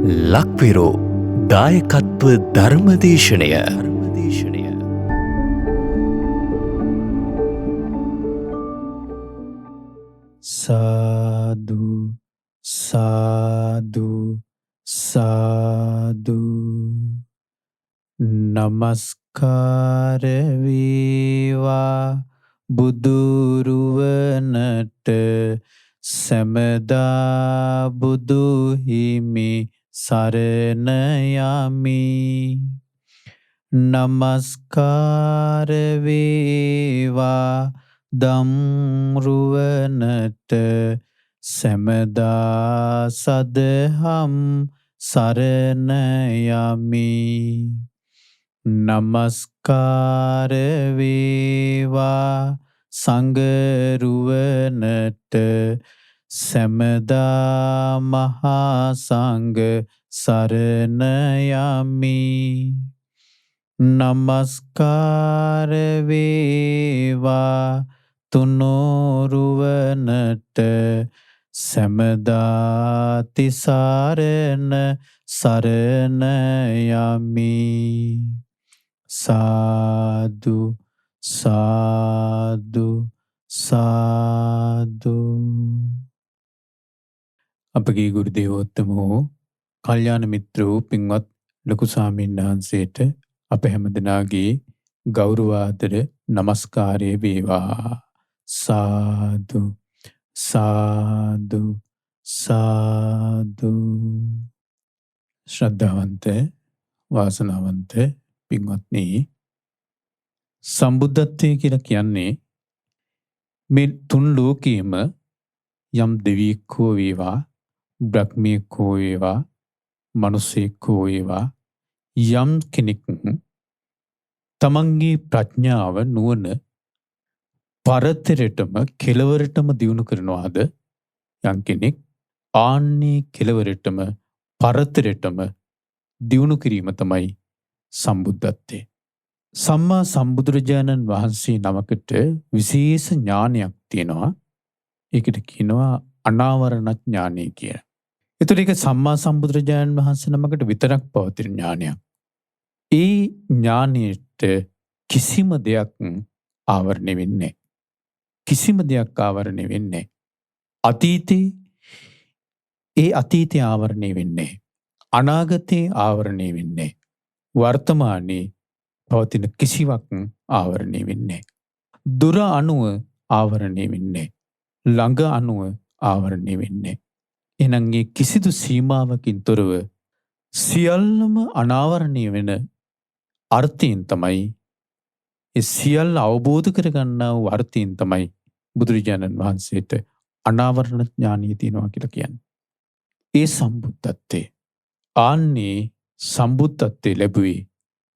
ලක්විරෝ දායකත්ව ධර්මදේශනය සාදු සාදු සාදු නමස්කාර වේවා බුදුරුවනට සැමදා බුදු හිමි සරණ යමි. නමස්කාර වේවා දම්රුවනට සැමදා සදහම් සරණ යමි. නමස්කාර වේවා සංඝරුවනට සැමදා මහා සංඝ සරණ යමි. නමස්කාර වේවා තුනුරුවනට සැමදා තිසරණ සරණ යමි. සාදු සාදු සාදු. අපගේ ගුරු දේවෝත්තමෝ කල්යාණ මිත්‍රෝ පින්වත් ලොකු ස්වාමීන් වහන්සේට අප හැමදෙනාගේ ගෞරවාදර නමස්කාරය වේවා. සාදු සාදු සාදු. ශ්‍රද්ධාවන්ත වාසනාවන්ත පින්වත්නි, සම්බුද්ධත්වය කියලා කියන්නේ මේ තුන් ලෝකයේම යම් දෙවියෙක් හෝ වේවා, බ්‍රහ්මයෙක් හෝ වේවා, මනුස්සයෙක් හෝ වේවා, යම් කෙනෙක් තමන්ගේ ප්‍රඥාව නුවණ පරතරටම කෙලවරටම දියුණු කරනවාද යම් කෙනෙක්, ආන්නේ කෙලවරටම පරතරටම දියුණු කිරීම තමයි සම්බුද්ධත්වය. සම්මා සම්බුදුරජාණන් වහන්සේ නමකට විශේෂ ඥානයක් තියෙනවා. ඒකට කියනවා අනාවරණ ඥානය කියලා. ඒතර ඒක සම්මා සම්බුදුරජාණන් වහන්සේ නමකට විතරක් පවතින ඥානයක්. ඒ ඥානයට කිසිම දෙයක් ආවරණය වෙන්නේ නැහැ. කිසිම දෙයක් ආවරණය වෙන්නේ නැහැ. අතීතේ ඒ අතීතේ ආවරණය වෙන්නේ නැහැ. අනාගතේ ආවරණය වෙන්නේ නැහැ. වර්තමානයේ පවතින කිසිවක් ආවරණය වෙන්නේ නැහැ. දුර අණුව ආවරණය වෙන්නේ නැහැ. ළඟ අණුව ආවරණය වෙන්නේ නැහැ. එහෙනම් මේ කිසිදු සීමාවකින් තොරව සියල්ලම අනාවරණය වෙන අර්ථයෙන් තමයි, ඒ සියල්ල අවබෝධ කරගන්නා වූ අර්ථයෙන් තමයි බුදුරජාණන් වහන්සේට අනාවරණ ඥානිය තියෙනවා කියලා කියන්නේ. ඒ සම්බුද්ධත්වයේ ආන්නේ සම්බුද්ධත්වයේ ලැබුවේ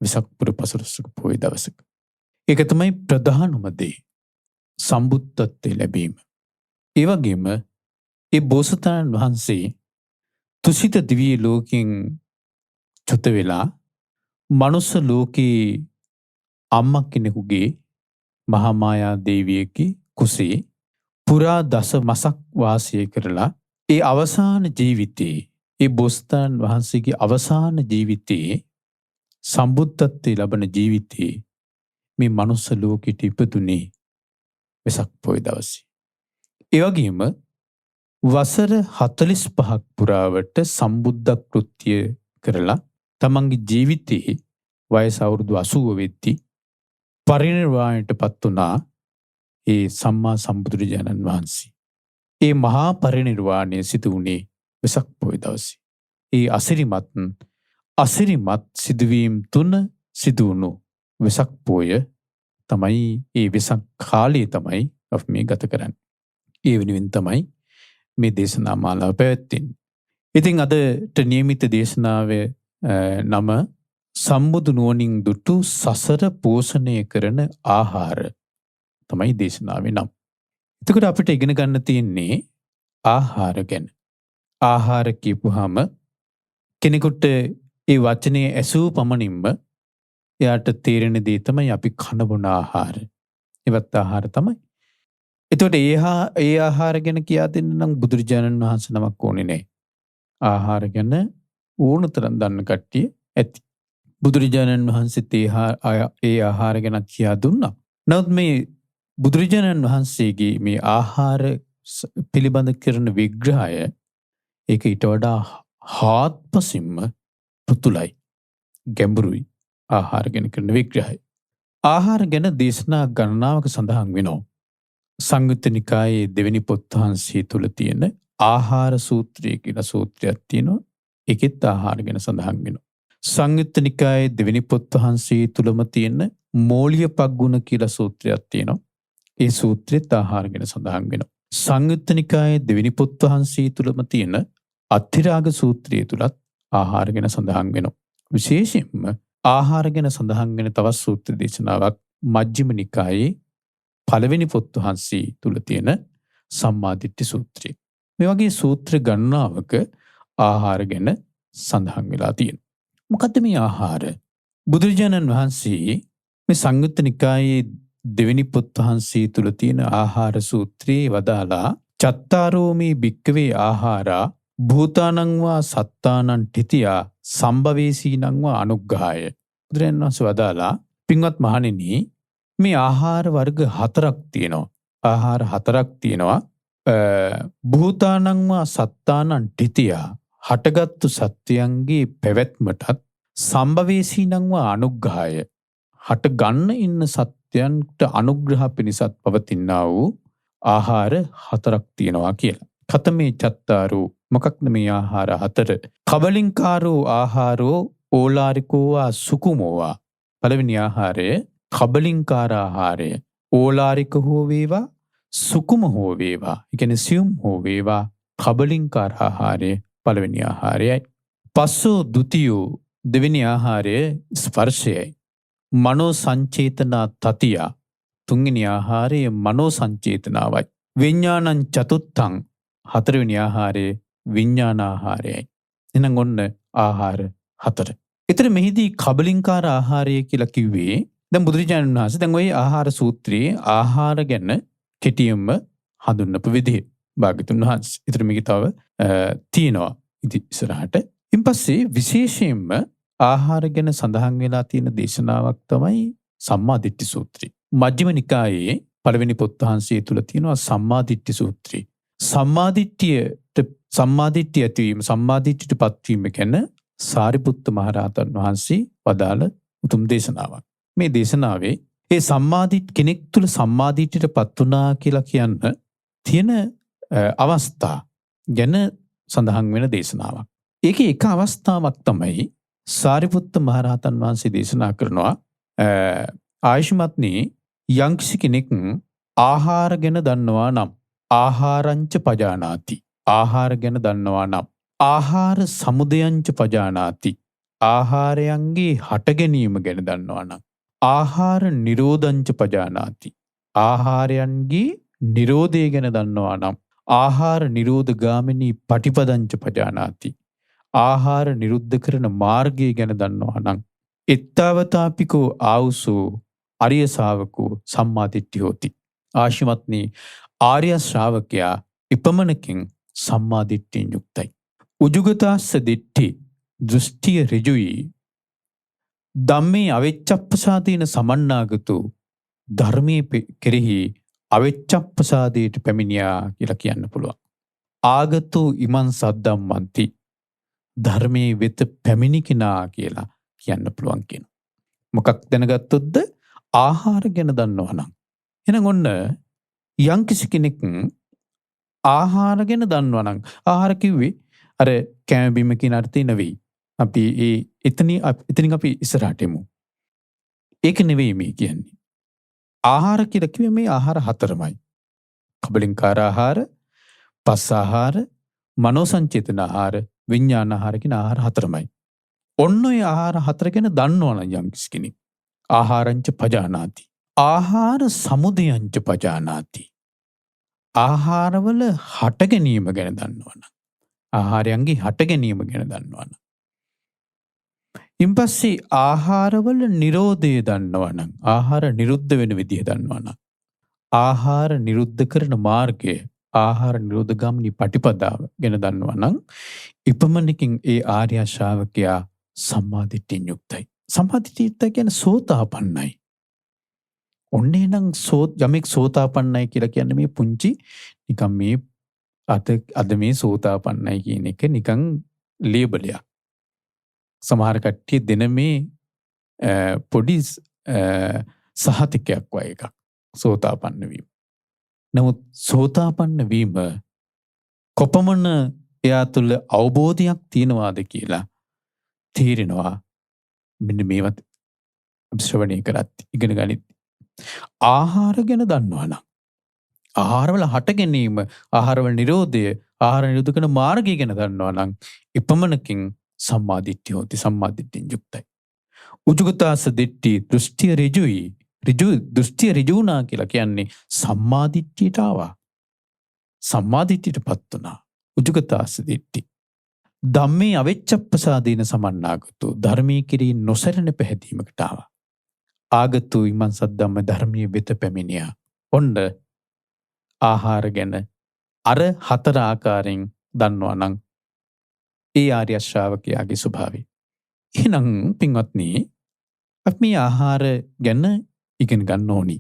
වෙසක් පුර පසළොස්වක පොහොය දවසක. ඒක තමයි ප්‍රධානම දේ, සම්බුද්ධත්වයේ ලැබීම. ඒ වගේම ඒ බෝසතාණන් වහන්සේ තුසිත දිව්‍ය ලෝකෙන් චුත වෙලා මනුස්ස ලෝකේ අම්මා කෙනෙකුගේ මහා මායා දේවියගේ කුසේ පුරා දස මසක් වාසය කරලා ඒ අවසාන ජීවිතයේ, ඒ බෝසතාණන් වහන්සේගේ අවසාන ජීවිතයේ, සම්බුද්ධත්වයේ ලබන ජීවිතයේ මේ මනුස්ස ලෝකෙට ඉපදුනේ වෙසක් පොහොය දවසේ. ඒ වගේම වසර 45ක් පුරාවට සම්බුද්ධ කෘත්‍ය කරලා තමන්ගේ ජීවිතයේ වයස අවුරුදු 80 වෙද්දී පරිනිර්වාණයට පත් වුණා ඒ සම්මා සම්බුදුරජාණන් වහන්සේ. ඒ මහා පරිනිර්වාණය සිදු වුණේ වෙසක් පොහොය දවසේ. ඒ අසිරිමත් සිදුවීම් තුන සිදු වුණු වෙසක් පොහොය තමයි, ඒ වෙසක් කාලය තමයි අපි මේ ගත කරන්නේ. ඒ වෙනුවෙන් තමයි මේ දේශනා මාලාව පැවැත්වෙන්නේ. ඉතින් අදට නියමිත දේශනාවේ නම සම්බුදු නුවණින් දුටු සසර පෝෂණය කරන ආහාර තමයි දේශනාවේ නම. එතකොට අපිට ඉගෙන ගන්න තියෙන්නේ ආහාර ගැන. ආහාර කියපුවාම කෙනෙකුට ඒ වචනේ ඇසූ පමණින්ම එයාට තේරෙන දේ තමයි අපි කන බොන ආහාර. ඉවත් ආහාර තමයි. එතකොට ඒ ආහාර ගැන කියා දෙන්න නම් බුදුරජාණන් වහන්සේ නමක් ඕනේ නැහැ. ආහාර ගැන ඕනතරම් දන්න කට්ටිය ඇති. බුදුරජාණන් වහන්සේත් ඒ ආහාර ගැන කියා දුන්නා. නමුත් මේ බුදුරජාණන් වහන්සේගේ මේ ආහාර පිළිබඳ කරන විග්‍රහය ඒක ඊට වඩා හාත්පසින්ම පුතුලයි, ගැඹුරුයි ආහාර ගැන කරන විග්‍රහය. ආහාර ගැන දේශනා ගණනාවක සඳහන් වෙනවා. සංයුත්ත නිකායේ දෙවෙනි පොත් වහන්සේ තුල තියෙන ආහාර සූත්‍රය කියලා සූත්‍රයක් තියෙනවා. ඒකෙත් ආහාර ගැන සඳහන් වෙනවා. සංයුත්ත නිකායේ දෙවෙනි පොත් වහන්සේ තුලම තියෙන මෝලිය පග්ගුණ කියලා සූත්‍රයක් තියෙනවා. ඒ සූත්‍රෙත් ආහාර ගැන සඳහන් වෙනවා. සංයුත්ත නිකායේ දෙවෙනි පොත් වහන්සේ තුලම තියෙන අත්තිරාග සූත්‍රය තුලත් ආහාර ගැන සඳහන් වෙනවා. විශේෂයෙන්ම ආහාර ගැන සඳහන් වෙන තවත් සූත්‍ර දේශනාවක් මජ්ක්‍ධිම නිකායේ පළවෙනි පොත් වහන්සේ තුල තියෙන සම්මාදිට්ඨි සූත්‍රය. මේ වගේ සූත්‍ර ගණනාවක ආහාර ගැන සඳහන් වෙලා තියෙනවා. මොකද්ද මේ ආහාර? බුදුරජාණන් වහන්සේ මේ සංයුත්ත නිකායේ දෙවෙනි පොත් වහන්සේ තුල තියෙන ආහාර සූත්‍රයේ වදාලා චත්තාරෝමි භික්කවේ ආහාරා භූතානං වා සත්තානං තිතියා සම්භවේසීනං වා අනුග්ගාය. බුදුරජාණන් වහන්සේ වදාලා පින්වත් මහණෙනි මේ ආහාර වර්ග 4ක් තියෙනවා. ආහාර 4ක් තියෙනවා. භූතානං වා සත්තානං තිතියා හටගත්තු සත්‍යයන්ගේ පැවැත්මටත් සම්භවේසීනං වා අනුග්ගාය හට ගන්න ඉන්න සත්‍යයන්ට අනුග්‍රහ පිණිසත් පවතිනා වූ ආහාර 4ක් තියෙනවා කියලා. කතමේ චත්තාරෝ මොකක්ද මේ ආහාර 4? කබලින්කාරෝ ආහාරෝ ඕලාරිකෝවා සුකුමෝවා. පළවෙනි ආහාරය කබලින්කාර ආහාරය. ඕලාරික හෝ වේවා සුකුම හෝ වේවා. ඒ කියන්නේ සියුම් හෝ වේවා කබලින්කාර ආහාරය පළවෙනි ආහාරයයි. පස්සෝ ද්විතීයෝ දෙවෙනි ආහාරය ස්පර්ශයයි. මනෝ සංචේතනා තතිය තුන්වෙනි ආහාරය මනෝ සංචේතනාවයි. විඥානං චතුත්තං හතරවෙනි ආහාරය විඥාන ආහාරයයි. එහෙනම් ඔන්න ආහාර 4. ඊතර මෙහිදී කබලින්කාර ආහාරය කියලා කිව්වේ දැන් බුදුරජාණන් වහන්සේ දැන් ওই ආහාර සූත්‍රයේ ආහාර ගැන කෙටියෙන්ම හඳුන්වපු විදිහ භාග්‍යතුන් වහන්සේ. ඊතර මේක තව තියෙනවා ඉතින් ඉස්සරහට. ඊපස්සේ විශේෂයෙන්ම ආහාර ගැන සඳහන් වෙලා තියෙන දේශනාවක් තමයි සම්මාදිට්ඨි සූත්‍රය. මජ්ක්‍ධිම නිකායේ පළවෙනි පොත් වහන්සේ තුල තියෙනවා සම්මාදිට්ඨි සූත්‍රය. සම්මාදිට්ඨිය ඇතිවීම සම්මාදිට්ඨියට පත්වීම ගැන සාරිපුත්ත මහරහතන් වහන්සේ වදාළ උතුම් දේශනාවක්. මේ දේශනාවේ ඒ සම්මාදිට්ඨි කෙනෙක් තුල සම්මාදිට්ඨියට පත් වුණා කියලා කියන්න තියෙන අවස්ථා ගැන සඳහන් වෙන දේශනාවක්. ඒකේ එක අවස්ථාවක් තමයි සාරිපුත්ත මහරහතන් වහන්සේ දේශනා කරනවා ආයුෂ්මත්නි යම්කිසි කෙනෙක් ආහාර ගැන දන්නවා නම් ආහාරංච පජානාති. ආහාර ගැන දන්නවා නම් ආහාර සමුදයංච පජානාති. ආහාරයන්ගේ හට ගැනීම ගැන දන්නවා නම් ආහාර නිරෝධංච පජානාති. ආහාරයන්ගේ නිරෝධය ගැන දන්නවා නම් ආහාර නිරෝධ ගාමිනී පටිපදංච පජානාති. ආහාර නිරුද්ධ කරන මාර්ගය ගැන දන්නවා නම් එත්තාවතාපිකෝ ආවුසෝ අරිය ශාවකෝ සම්මාදිට්ඨි හෝති. ආශිමත්නි ආර්ය ශ්‍රාවකයා ඉපමණකින් සම්මාදිට්ඨියෙන් යුක්තයි. උජුගතාස්ස දිට්ඨි දෘෂ්ටිය ඍජුයි. ධම්මේ අවෙච්ඡප්පසාදීන සමන්නාගතු ධර්මයේ කෙරෙහි අවෙච්ඡප්පසාදයට පැමිණියා කියලා කියන්න පුළුවන්. ආගතෝ ඉමන් සද්දම්මන්ති ධර්මයේ වෙත පැමිණි කෙනා කියලා කියන්න පුළුවන් කියන. මොකක් දැනගත්තොත්ද? ආහාර ගැන දන්නවා නම්. එහෙනම් ඔන්න යම්කිසි කෙනෙක් ආහාර ගැන දන්නවා නම් ආහාර කිව්වේ අර කැම බීම කියන අර්ථය නෙවෙයි. අපි එතනින් අපි ඉස්සරහට එමු. ඒක නෙවෙයි මේ කියන්නේ. ආහාර කියලා කිව්වේ මේ ආහාර 4මයි. කබලින්කාර ආහාර, පස්ස ආහාර, මනෝ සංචේතන ආහාර, විඥාන ආහාර කියන ආහාර 4මයි. ඔන්න ඔය ආහාර 4 ගැන දන්නවනම් යම්කිසි කෙනෙක් ආහාරංච පජානාති. ආහාර සමුදයංච පජානාති. ආහාරවල හට ගැනීම ගැන දන්නවනම් ආහාරයන්ගේ හට ගැනීම ගැන දන්නවනම් ඉන්පස්සේ ආහාරවල නිරෝධය දන්නවනම් ආහාර නිරුද්ධ වෙන විදිහ දන්නවනම් ආහාර නිරුද්ධ කරන මාර්ගය ආහාර නිරෝධ ගාමිනී පටිපදාව ගැන දන්නවා නම් ඉපමණකින් ඒ ආර්ය ශ්‍රාවකයා සම්මාදිට්ඨියෙන් යුක්තයි. සම්මාදිට්ඨිය කියන්නේ සෝතාපන්නයි. ඔන්නේ නම් යමෙක් සෝතාපන්නයි කියලා කියන්නේ මේ පුංචි නිකන් මේ අද මේ සෝතාපන්නයි කියන එක නිකන් ලේබලයක්. සමහර කට්ටිය දෙන මේ පොඩි සහතිකයක් වගේ එකක් සෝතාපන්න වීම. නමුත් සෝතාපන්න වීම කොපමණ එයා තුළ අවබෝධයක් තියෙනවාද කියලා තේරෙනවා මෙන්න මේවත් ශ්‍රවණය කරත් ඉගෙන ගනිත්. ආහාර ගැන දන්නවා නම් ආහාරවල හට ගැනීම, ආහාරවල නිරෝධය, ආහාර නිරෝධ කරන මාර්ගය ගැන දන්නවා නම් එපමණකින් සම්මාදිට්ඨිය හොති සම්මාදිට්ඨියෙන් යුක්තයි. උජුගතාස දිට්ඨි දෘෂ්ටිය ඍජුයි. දෘෂ්ටිය ඍජු වුණා කියලා කියන්නේ සම්මාදිට්ඨියට ආවා. සම්මාදිට්ඨියටපත් වුණා. උජුගතාස දිට්ඨි. ධම්මේ අවෙච්ඡප්පසාදීන සමන්නාගතෝ ධර්මයේ කිරී නොසැලෙන පැහැදීමකට ආවා. ආගතු ඉමන් සද්ධම්ම ධර්මයේ වෙත පැමිණියා. ඔන්න ආහාර ගැන අර 4 ආකාරයෙන් දන්නවා නම් ඒ ආර්ය ශ්‍රාවකයාගේ ස්වභාවය. එහෙනම් පින්වත්නි අපි මේ ආහාර ගැන ඉගෙන ගන්න ඕනි.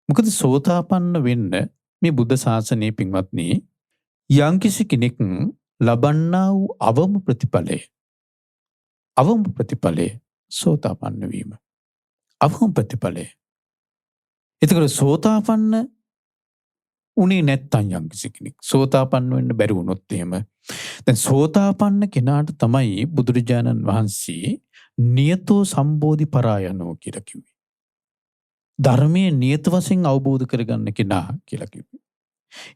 මොකද සෝතාපන්න වෙන්න මේ බුද්ධ ශාසනයේ පින්වත්නි යම්කිසි කෙනෙක් ලබන්නා වූ අවම ප්‍රතිඵලය සෝතාපන්න වීම. අවම ප්‍රතිඵලය. එතකොට සෝතාපන්න උනේ නැත්තම් යම්කිසි කෙනෙක් සෝතාපන්න වෙන්න බැරි වුණොත් එහෙම දැන් සෝතාපන්න කෙනාට තමයි බුදුරජාණන් වහන්සේ නියතෝ සම්බෝධි පරායනෝ කියලා කිව්වේ. ධර්මයේ නියත වශයෙන් අවබෝධ කරගන්න කෙනා කියලා කිව්වේ.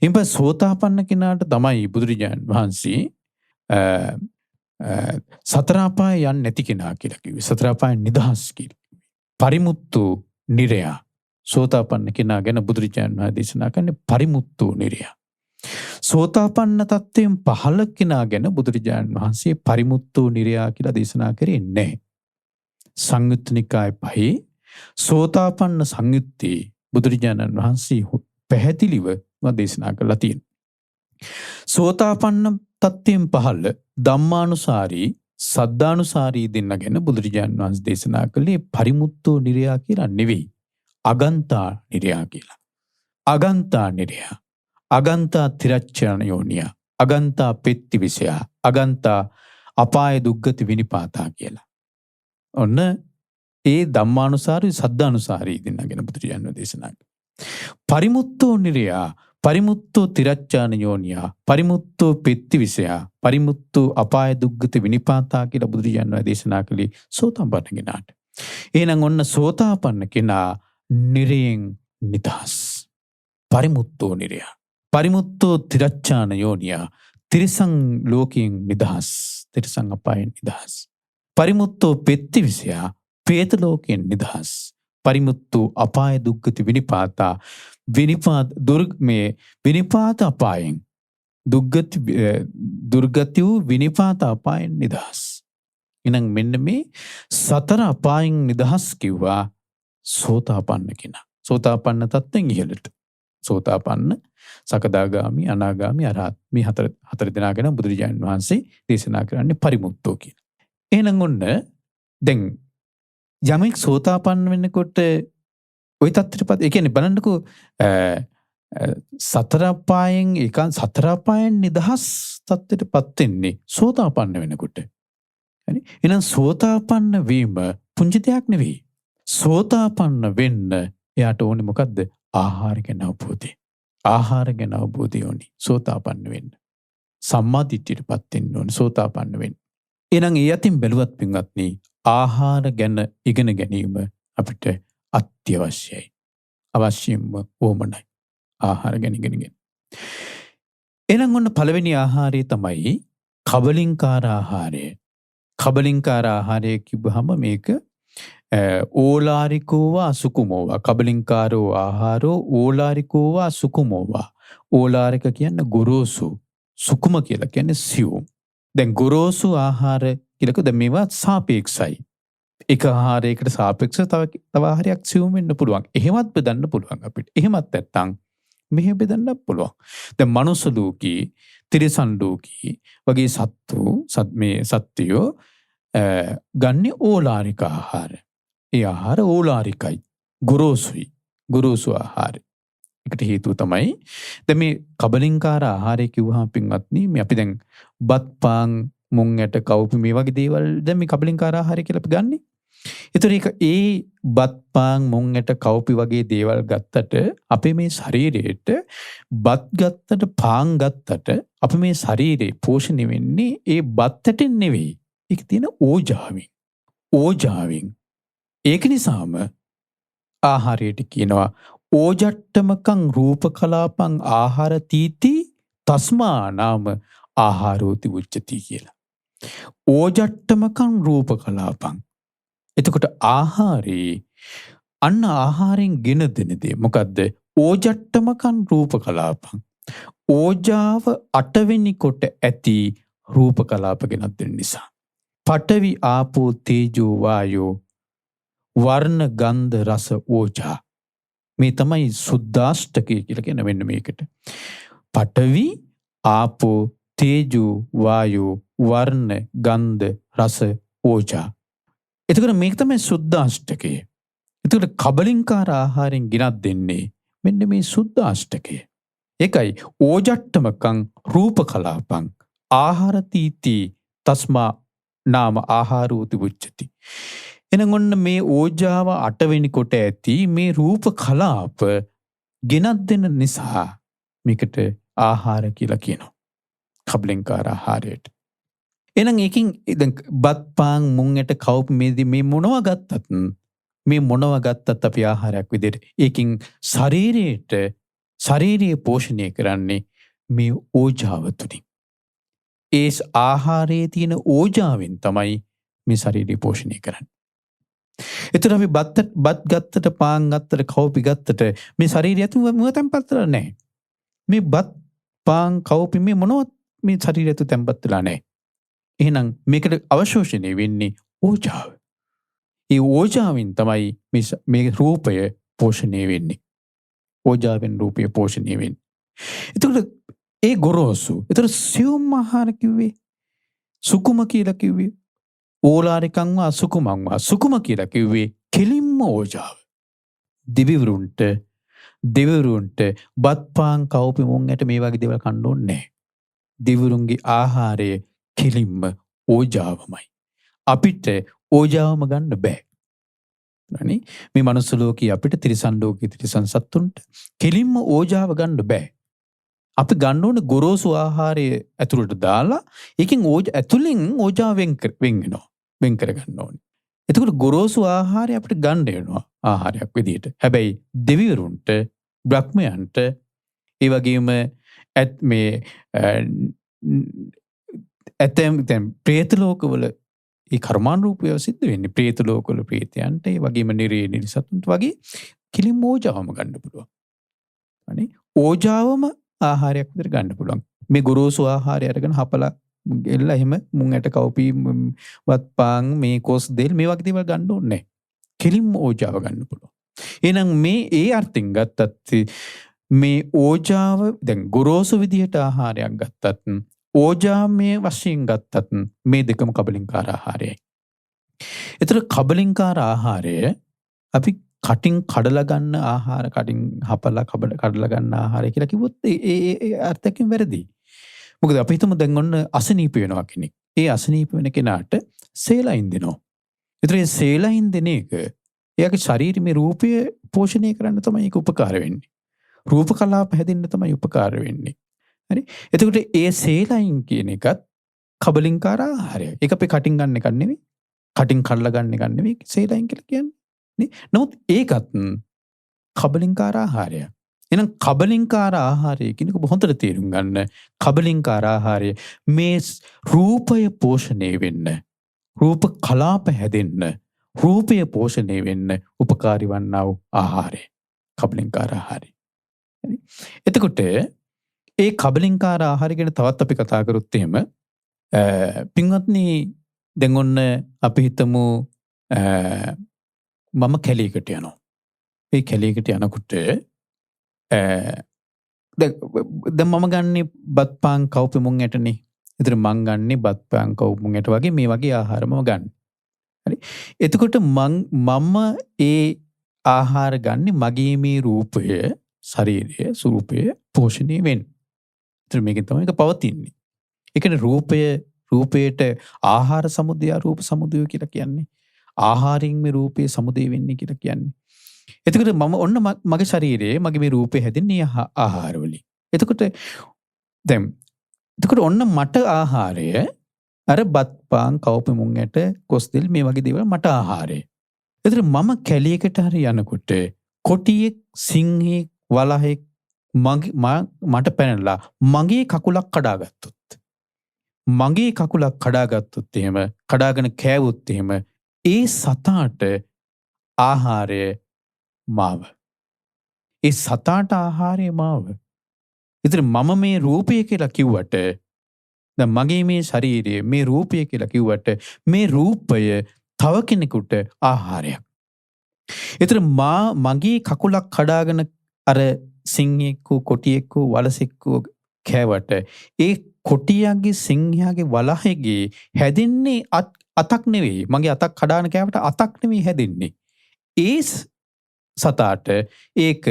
එම්ප සෝතාපන්න කෙනාට තමයි බුදුරජාණන් වහන්සේ සතර අපාය යන්නේ නැති කෙනා කියලා කිව්වේ. සතර අපාය නිදහස් කියලා. පරිමුත්තු නිරයා. සෝතාපන්න කෙනා ගැන බුදුරජාණන් වහන්සේ දේශනා කරන්නේ පරිමුත්තු නිරයා. සෝතාපන්න තත්වයෙන් පහළ කෙනා ගැන බුදුරජාණන් වහන්සේ පරිමුත්තු නිරයා කියලා දේශනා කරේ නැහැ. සංයුත්ත නිකාය 5 සෝතාපන්න සංයුත්තේ බුදුරජාණන් වහන්සේ පැහැදිලිව දේශනා කරලා තියෙනවා. සෝතාපන්න තත්වයෙන් පහළ ධම්මානුසාරී සද්ධානුසාරී දෙන්න ගැන බුදුරජාණන් වහන්සේ දේශනා කළේ පරිමුත්තු නිරයා කියලා නෙවෙයි. අගන්තා නිරයා කියලා. අගන්තා නිරයා. අගන්තා තිරච්ඡාන යෝනියා. අගන්තා පෙත්ති විෂයා. අගන්තා අපාය දුක්ගති විනිපාතා කියලා. ඔන්න ඒ ධම්මානුසාරී සද්ධානුසාරී දෙන්න ගැන බුදුරජාණන් දේශනා කළා. පරිමුත්තෝ නිරයා. පරිමුත්තෝ තිරච්ඡාන යෝනියා. පරිමුත්තෝ පෙත්ති විෂයා. පරිමුත්තෝ අපාය දුක්ගති විනිපාතා කියලා බුදුරජාණන් දේශනා කළේ සෝතාපන්න කෙනාට. එහෙනම් ඔන්න සෝතාපන්න කෙනා නිරයෙන් නිදහස්. පරිමුත්තෝ නිරයා. පරිමුත්තෝ තිරච්ඡාන යෝනියා. තිරිසං ලෝකයෙන් නිදහස්. තිරිසං අපායෙන් නිදහස්. පරිමුත්තෝ පෙත්ති විෂයා. ප්‍රේත ලෝකයෙන් නිදහස්. පරිමුත්තෝ අපාය දුක්ගති විනිපාතා. විනිපාත අපායෙන් දුර්ගති වූ විනිපාත අපායෙන් නිදහස්. එහෙනම් මෙන්න මේ 4 අපායෙන් නිදහස් කිව්වා සෝතාපන්න කෙනා. සෝතාපන්න තත්ත්වෙන් ඉහළට. සෝතාපන්න, සකදාගාමි, අනාගාමි, අරහත් මේ හතර දෙනා ගැන බුදුරජාණන් වහන්සේ දේශනා කරන්නේ පරිමුත්තෝ කියලා. එහෙනම් ඔන්න දැන් යමෙක් සෝතාපන්න වෙනකොට ওই තත්ත්වයටපත් ඒ කියන්නේ බලන්නකෝ සතර අපායෙන් නිදහස් තත්ත්වයටපත් වෙන්නේ සෝතාපන්න වෙනකොට. හරි? එහෙනම් සෝතාපන්න වීම පුංචි දෙයක් නෙවෙයි. සෝතාපන්න වෙන්න එයාට ඕනේ මොකද්ද? ආහාර ගැන අවබෝධය. ආහාර ගැන අවබෝධය ඕනේ සෝතාපන්න වෙන්න. සම්මාදිට්ඨියටපත් වෙන්න ඕනේ සෝතාපන්න වෙන්න. එහෙනම් ඒ අතින් බැලුවත් පින්වත්නි ආහාර ගැන ඉගෙන ගැනීම අපිට අත්‍යවශ්‍යයි. අවශ්‍යම වොමනයි. ආහාර ගැන ඉගෙන ගන්න. එහෙනම් ඔන්න පළවෙනි ආහාරය තමයි කබලින්කාර ආහාරය. කබලින්කාර ආහාරය කිව්වහම මේක ඕලාරිකෝවා සුකුමෝවා. කබලින්කාරෝ ආහාරෝ ඕලාරිකෝවා සුකුමෝවා. ඕලාරික කියන්නේ ගොරෝසු. සුකුම කියලා කියන්නේ සියුම්. දැන් ගොරෝසු ආහාර කියලාක දැන් මේවා සාපේක්ෂයි. එක ආහාරයකට සාපේක්ෂව තව ආහාරයක් සියුම් වෙන්න පුළුවන්. එහෙමත් බෙදන්න පුළුවන් අපිට. එහෙමත් නැත්නම් මෙහෙ බෙදන්නත් පුළුවන්. දැන් මනුස්ස ලෝකී, තිරිසන් ලෝකී වගේ සත්ත්වයෝ ගන්නේ ඕලාරික ආහාර. ඒ ආහාර ඕලාරිකයි. ගොරෝසුයි. ගොරෝසු ආහාර. ඒකට හේතුව තමයි දැන් මේ කබලින්කාර ආහාරය කිව්වහම පින්වත්නි මේ අපි දැන් බත් පාන් මුං ඇට කවුපි මේ වගේ දේවල් දැන් මේ කබලින්කාර ආහාරය කියලා අපි ගන්නෙ. ඒතර ඒ බත් පාන් මුං ඇට කවුපි වගේ දේවල් ගත්තට අපේ මේ ශරීරයට බත් ගත්තට පාන් ගත්තට අපේ මේ ශරීරේ පෝෂණය වෙන්නේ ඒ බත් ඇටෙන් නෙවෙයි. ඒක තියෙන ඕජාවෙන්. ඕජාවෙන්. ඒක නිසාම ආහාරයට කියනවා ඕජට්ටමකං රූපකලාපං ආහාර තීති තස්මා නාම ආහාරෝති උච්චති කියලා. ඕජට්ටමකං රූපකලාපං. එතකොට ආහාරේ අන්න ආහාරයෙන් ගෙන දෙන දේ මොකද්ද? ඕජට්ටමකං රූපකලාපං. ඕජාව අටවෙනි කොට ඇති රූපකලාප ගෙනත් දෙන නිසා. පඨවි ආපෝ තේජෝ වායෝ වර්ණ ගන්ධ රස ඕජා. මේ තමයි සුද්දාෂ්ටකය කියලා කියන මෙන්න මේකට. පඨවි ආපෝ තේජෝ වායෝ වර්ණ ගන්ධ රස ඕජා. එතකොට මේක තමයි සුද්දාෂ්ටකය. එතකොට කබලින්කාර ආහාරයෙන් ගෙනත් දෙන්නේ මෙන්න මේ සුද්දාෂ්ටකය. ඒකයි ඕජට්ටමකං රූපකලාපං ආහාර තීති තස්මා නාම ආහාරෝති උච්චති. එහෙනම් ඔන්න මේ ඕජාව අටවෙනි කොට ඇති මේ රූප කලාප ගෙනත් දෙන නිසා මේකට ආහාර කියලා කියනවා. කබලින්කාර ආහාරයට. එහෙනම් ඒකින් දැන් බත් පාන් මුං ඇට කවුප් මේ මොනවා ගත්තත් අපි ආහාරයක් විදිහට ඒකින් ශරීරයේ පෝෂණය කරන්නේ මේ ඕජාව තුලින්. ඒ ආහාරයේ තියෙන ඕජාවෙන් තමයි මේ ශරීරය පෝෂණය කරන්නේ. එතන අපි බත් ගත්තට පාන් ගත්තට කවුපි ගත්තට මේ ශරීරය ඇතුළේ මොනව තැම්පත් වෙලා නැහැ. මේ බත් පාන් කවුපි මේ මොනවත් මේ ශරීරය ඇතුළේ තැම්පත් වෙලා නැහැ. එහෙනම් මේකට අවශෝෂණය වෙන්නේ ඕජාව. ඒ ඕජාවෙන් තමයි මේ රූපය පෝෂණය වෙන්නේ. ඕජාවෙන් රූපය පෝෂණය වෙන්නේ. එතකොට ඒ ගොරෝසු. එතකොට සියුම් ආහාර කිව්වේ සුකුම කියලා කිව්වේ. ඕලාරිකං වා සුකුමං වා. සුකුම කියලා කිව්වේ කෙලින්ම ඕජාව. දෙවිවරුන්ට බත් පාන් කවුපි මුං ඇට මේ වගේ දේවල් කන්න ඕනේ නැහැ. දෙවිවරුන්ගේ ආහාරය කෙලින්ම ඕජාවමයි. අපිට ඕජාවම ගන්න බෑ. මේ මනුස්ස ලෝකයේ අපිට තිරිසන් ලෝකයේ තිරිසන් සත්තුන්ට කෙලින්ම ඕජාව ගන්න බෑ. අපි ගන්න ඕන ගොරෝසු ආහාරය ඇතුළට දාලා ඒකෙන් ඇතුළෙන් ඕජාව වෙන් කර ගන්න ඕනේ. එතකොට ගොරෝසු ආහාරය අපිට ගන්න වෙනවා ආහාරයක් විදිහට. හැබැයි දෙවිවරුන්ට, බ්‍රහ්මයන්ට, ඒ වගේම ඇතැම් ප්‍රේත ලෝකවල ඒ කර්මානුරූපව සිද්ධ වෙන්නේ. ප්‍රේත ලෝකවල ප්‍රේතයන්ට, ඒ වගේම නිරේ නිරිසතුන්ට වගේ කිලින් ඕජාවම ගන්න පුළුවන්. අනේ ඕජාවම ආහාරයක් විදිහට ගන්න පුළුවන්. මේ ගොරෝසු ආහාරය අරගෙන හපලා එල්ල එහෙම මුං ඇට කවුපි වත් පාන් මේ කොස් දෙල් මේ වගේ දේවල් ගන්න ඕනේ නැහැ. කෙලින්ම ඕජාව ගන්න පුළුවන්. එහෙනම් මේ ඒ අර්ථෙන් ගත්තත් මේ ඕජාව දැන් ගොරෝසු විදිහට ආහාරයක් ගත්තත් ඕජාමය වශයෙන් ගත්තත් මේ දෙකම කබලින්කාර ආහාරයයි. ඒතර කබලින්කාර ආහාරය අපි කටින් කඩලා ගන්න ආහාර, කටින් හපලා කඩලා ගන්න ආහාරය කියලා කිව්වොත් ඒ අර්ථයෙන් වැරදි. මොකද අපි හිතමු දැන් ඔන්න අසනීප වෙනවා කෙනෙක්. ඒ අසනීප වෙන කෙනාට සේලයින් දෙනවා. ඒතර ඒ සේලයින් දෙන එක එයාගේ ශරීරයේ රූපය පෝෂණය කරන්න තමයි ඒක උපකාර වෙන්නේ. රූප කලාප හැදෙන්න තමයි උපකාර වෙන්නේ. හරි? එතකොට ඒ සේලයින් කියන එකත් කබලින්කාර ආහාරය. ඒක අපි කටින් ගන්න එකක් නෙවෙයි. කටින් කඩලා ගන්න එකක් නෙවෙයි සේලයින් කියලා කියන්නේ. නමුත් ඒකත් කබලින්කාර ආහාරය. එහෙනම් කබලින්කාර ආහාරය කියන එක හොඳට තේරුම් ගන්න. කබලින්කාර ආහාරය මේ රූපය පෝෂණය වෙන්න, රූප කලාප හැදෙන්න, රූපය පෝෂණය වෙන්න උපකාරී වන්නා වූ ආහාරය. කබලින්කාර ආහාරය. එතකොට ඒ කබලින්කාර ආහාරය ගැන තවත් අපි කතා කරොත් එහෙම පින්වත්නි දැන් ඔන්න අපි හිතමු මම කැලේකට යනවා. ඒ කැලේකට යනකොට දැන් මම ගන්නේ බත් පාන් කවුපි මුං ඇටනේ. ඒතර මං ගන්නේ බත් පාන් කවුපි මුං ඇට වගේ මේ වගේ ආහාර මම ගන්න. හරි. එතකොට මම ඒ ආහාර ගන්නේ මගේ මේ රූපය, ශරීරය, ස්වරූපය පෝෂණය වෙන්න. ඒතර මේකෙන් තමයි ඒක පවතින්නේ. ඒ කියන්නේ රූපයට ආහාර සමුදය, රූප සමුදය කියලා කියන්නේ. ආහාරයෙන් මේ රූපේ සමුදය වෙන්නේ කියලා කියන්නේ. එතකොට මම ඔන්න මගේ ශරීරයේ මගේ මේ රූපේ හැදෙන්නේ ආහාර වලින්. එතකොට ඔන්න මට ආහාරය අර බත් පාන් කවුපි මුං ඇට කොස්දෙල් මේ වගේ දේවල් මට ආහාරය. එතකොට මම කැලියකට හරි යනකොට කොටියෙක් සිංහෙක් වලහෙක් මට පැනලා මගේ කකුලක් කඩාගත්තොත් එහෙම කඩාගෙන කෑවොත් එහෙම ඒ සතාට ආහාරය මාව. ඒ සතාට ආහාරය මාව. ඉතින් මම මේ රූපය කියලා කිව්වට දැන් මගේ මේ ශරීරය මේ රූපය කියලා කිව්වට මේ රූපය තව කෙනෙකුට ආහාරයක්. ඉතින් මගේ කකුලක් කඩාගෙන අර සිංහෙක්ව කොටියෙක්ව වලසෙක්ව කෑවට ඒ කොටියාගේ සිංහයාගේ වලහෙගේ හැදෙන්නේ අතක් නෙවෙයි. මගේ අතක් කඩාගෙන කෑවට අතක් නෙවෙයි හැදෙන්නේ. ඒ සතාට ඒක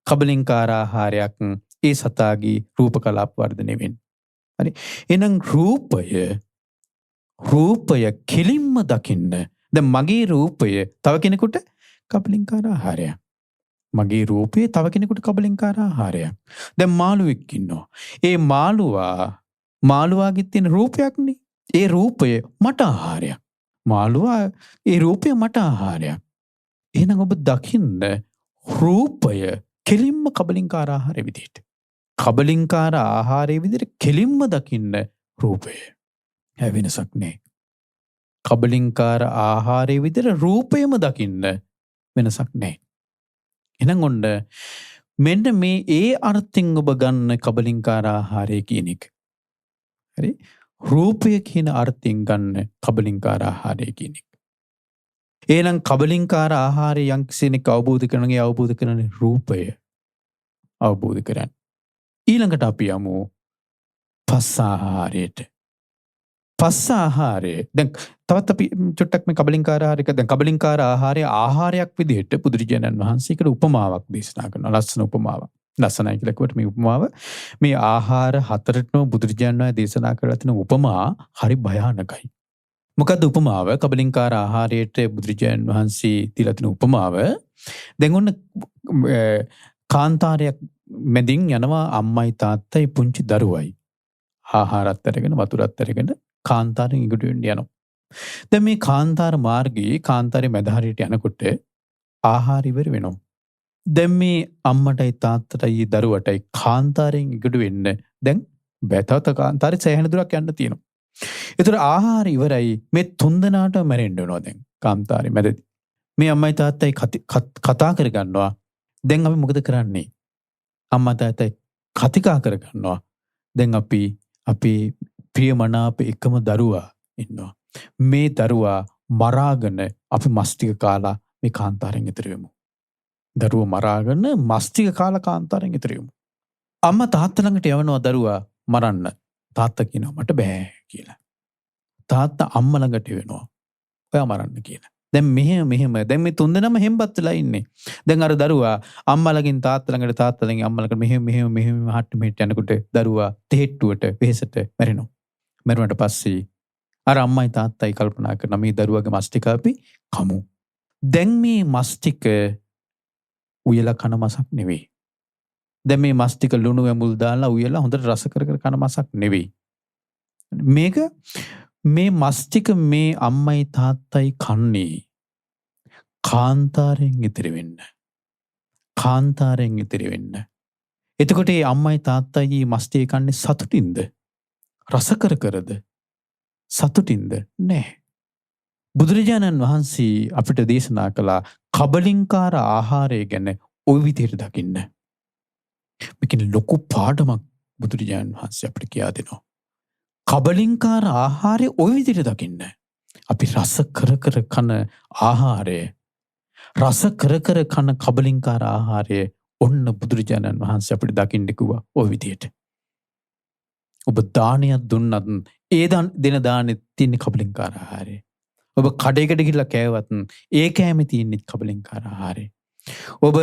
කබලින්කාර ආහාරයක්. ඒ සතාගේ රූප කලාප වර්ධනය වෙන්නේ. හරි. එහෙනම් රූපය කෙලින්ම දකින්න. දැන් මගේ රූපය තව කෙනෙකුට කබලින්කාර ආහාරයක්. මගේ රූපය තව කෙනෙකුට කබලින්කාර ආහාරයක්. දැන් මාළුවෙක් ඉන්නවා. ඒ මාළුවාගේ තියෙන රූපයක්නේ. ඒ රූපය මට ආහාරයක්. මාළුවා ඒ රූපය මට ආහාරයක්. එහෙනම් ඔබ දකින්න රූපය කෙලින්ම කබලින්කාර ආහාරය විදිහට. කබලින්කාර ආහාරය විදිහට කෙලින්ම දකින්න රූපය. වෙනසක් නෑ. කබලින්කාර ආහාරය විදිහට රූපයම දකින්න වෙනසක් නෑ. එහෙනම් ඔන්න මෙන්න මේ ඒ අර්ථයෙන් ඔබ ගන්න කබලින්කාර ආහාරය කියන එක. හරි? රූපය කියන අර්ථයෙන් ගන්න කබලින්කාර ආහාරය කියන එක. එහෙනම් කබලින්කාර ආහාරය යම් කෙනෙක් අවබෝධ කරන රූපය අවබෝධ කරගන්න. ඊළඟට අපි යමු පස්ස ආහාරයට. පස්ස ආහාරය. දැන් තවත් අපි චුට්ටක් මේ කබලින්කාර ආහාරයක දැන් කබලින්කාර ආහාරය ආහාරයක් විදිහට බුදුරජාණන් වහන්සේකට උපමාවක් දේශනා කරනවා. ලස්සන උපමාවක්. ලස්සනයි කියලා කිව්වට මේ උපමාව මේ ආහාර හතරටම බුදුරජාණන් වහන්සේ දේශනා කරලා තියෙන උපමා හරි භයානකයි. මොකද්ද උපමාව? කබලින්කාර ආහාරයට බුදුරජාණන් වහන්සේ දීලා තියෙන උපමාව. දැන් ඔන්න කාන්තාරයක් මැදින් යනවා අම්මයි තාත්තයි පුංචි දරුවයි. ආහාරත් අරගෙන වතුරත් අරගෙන කාන්තාරෙන් ඉගොඩ වෙන්න යනවා. දැන් මේ කාන්තාර මාර්ගයේ කාන්තාරේ මැද හරියට යනකොට ආහාර ඉවර වෙනවා. දැන් මේ අම්මටයි තාත්තටයි දරුවටයි කාන්තාරෙන් ඉගොඩ වෙන්න දැන් බැතවත කාන්තාරේ සෑහෙන දුරක් යන්න තියෙනවා. ඒතර ආහාර ඉවරයි. මේ තුන්දෙනාට මැරෙන්න වෙනවා දැන් කාන්තාරේ මැදදී. මේ අම්මයි තාත්තයි කතා කරගන්නවා. දැන් අපි මොකද කරන්නේ? අම්මා තාත්තයි කතිකා කරගන්නවා. දැන් අපි අපේ ප්‍රියමනාප එකම දරුවා ඉන්නවා. මේ දරුවා මරාගෙන අපි මස් ටික කාලා මේ කාන්තාරෙන් එතර වෙමු. දරුවා මරාගෙන මස් ටික කාලා කාන්තාරෙන් එතර වෙමු. අම්මා තාත්තා ළඟට යවනවා දරුවා මරන්න. තාත්තා කියනවා මට බෑ කියලා. තාත්තා අම්මා ළඟට වෙනවා. ඔයා මරන්න කියලා. දැන් මෙහෙම දැන් මේ තුන්දෙනාම හෙම්බත් වෙලා ඉන්නේ. දැන් අර දරුවා අම්මා ළඟින් තාත්තා ළඟට තාත්තා ළඟින් අම්මා ළඟට මෙහෙම හට්ට මෙහෙට යනකොට දරුවා තෙහෙට්ටුවට වෙහෙසට මැරෙනවා. මැරුණාට පස්සේ අර අම්මයි තාත්තයි කල්පනා කරන මේ දරුවාගේ මස් ටික අපි කමු. දැන් මේ මස් ටික උයලා කන මසක් නෙවෙයි. දැන් මේ මස් ටික ලුණු ඇඹුල් දාලා උයලා හොඳට රස කර කන මසක් නෙවෙයි. මේක මේ මස් ටික මේ අම්මයි තාත්තයි කන්නේ කාන්තාරයෙන් ඉතිරි වෙන්න. කාන්තාරයෙන් ඉතිරි වෙන්න. එතකොට මේ අම්මයි තාත්තයි මස් ටික කන්නේ සතුටින්ද? රස කරද? සතුටින්ද? නැහැ. බුදුරජාණන් වහන්සේ අපිට දේශනා කළා කබලින්කාර ආහාරය ගැන ওই විදිහට දකින්න. මේකෙන් ලොකු පාඩමක් බුදුරජාණන් වහන්සේ අපිට කියා දෙනවා. කබලින්කාර ආහාරය ওই විදිහට දකින්න. අපි රස කර කන ආහාරය රස කර කන කබලින්කාර ආහාරය ඔන්න බුදුරජාණන් වහන්සේ අපිට දකින්න කිව්වා ওই විදියට. ඔබ දානයක් දුන්නත් ඒ දෙන දානෙ තියෙන කබලින්කාර ආහාරය. ඔබ කඩේකට ගිහිල්ලා කෑවත් ඒ කෑමේ තියෙන්නේ කබලින්කාර ආහාරය. ඔබ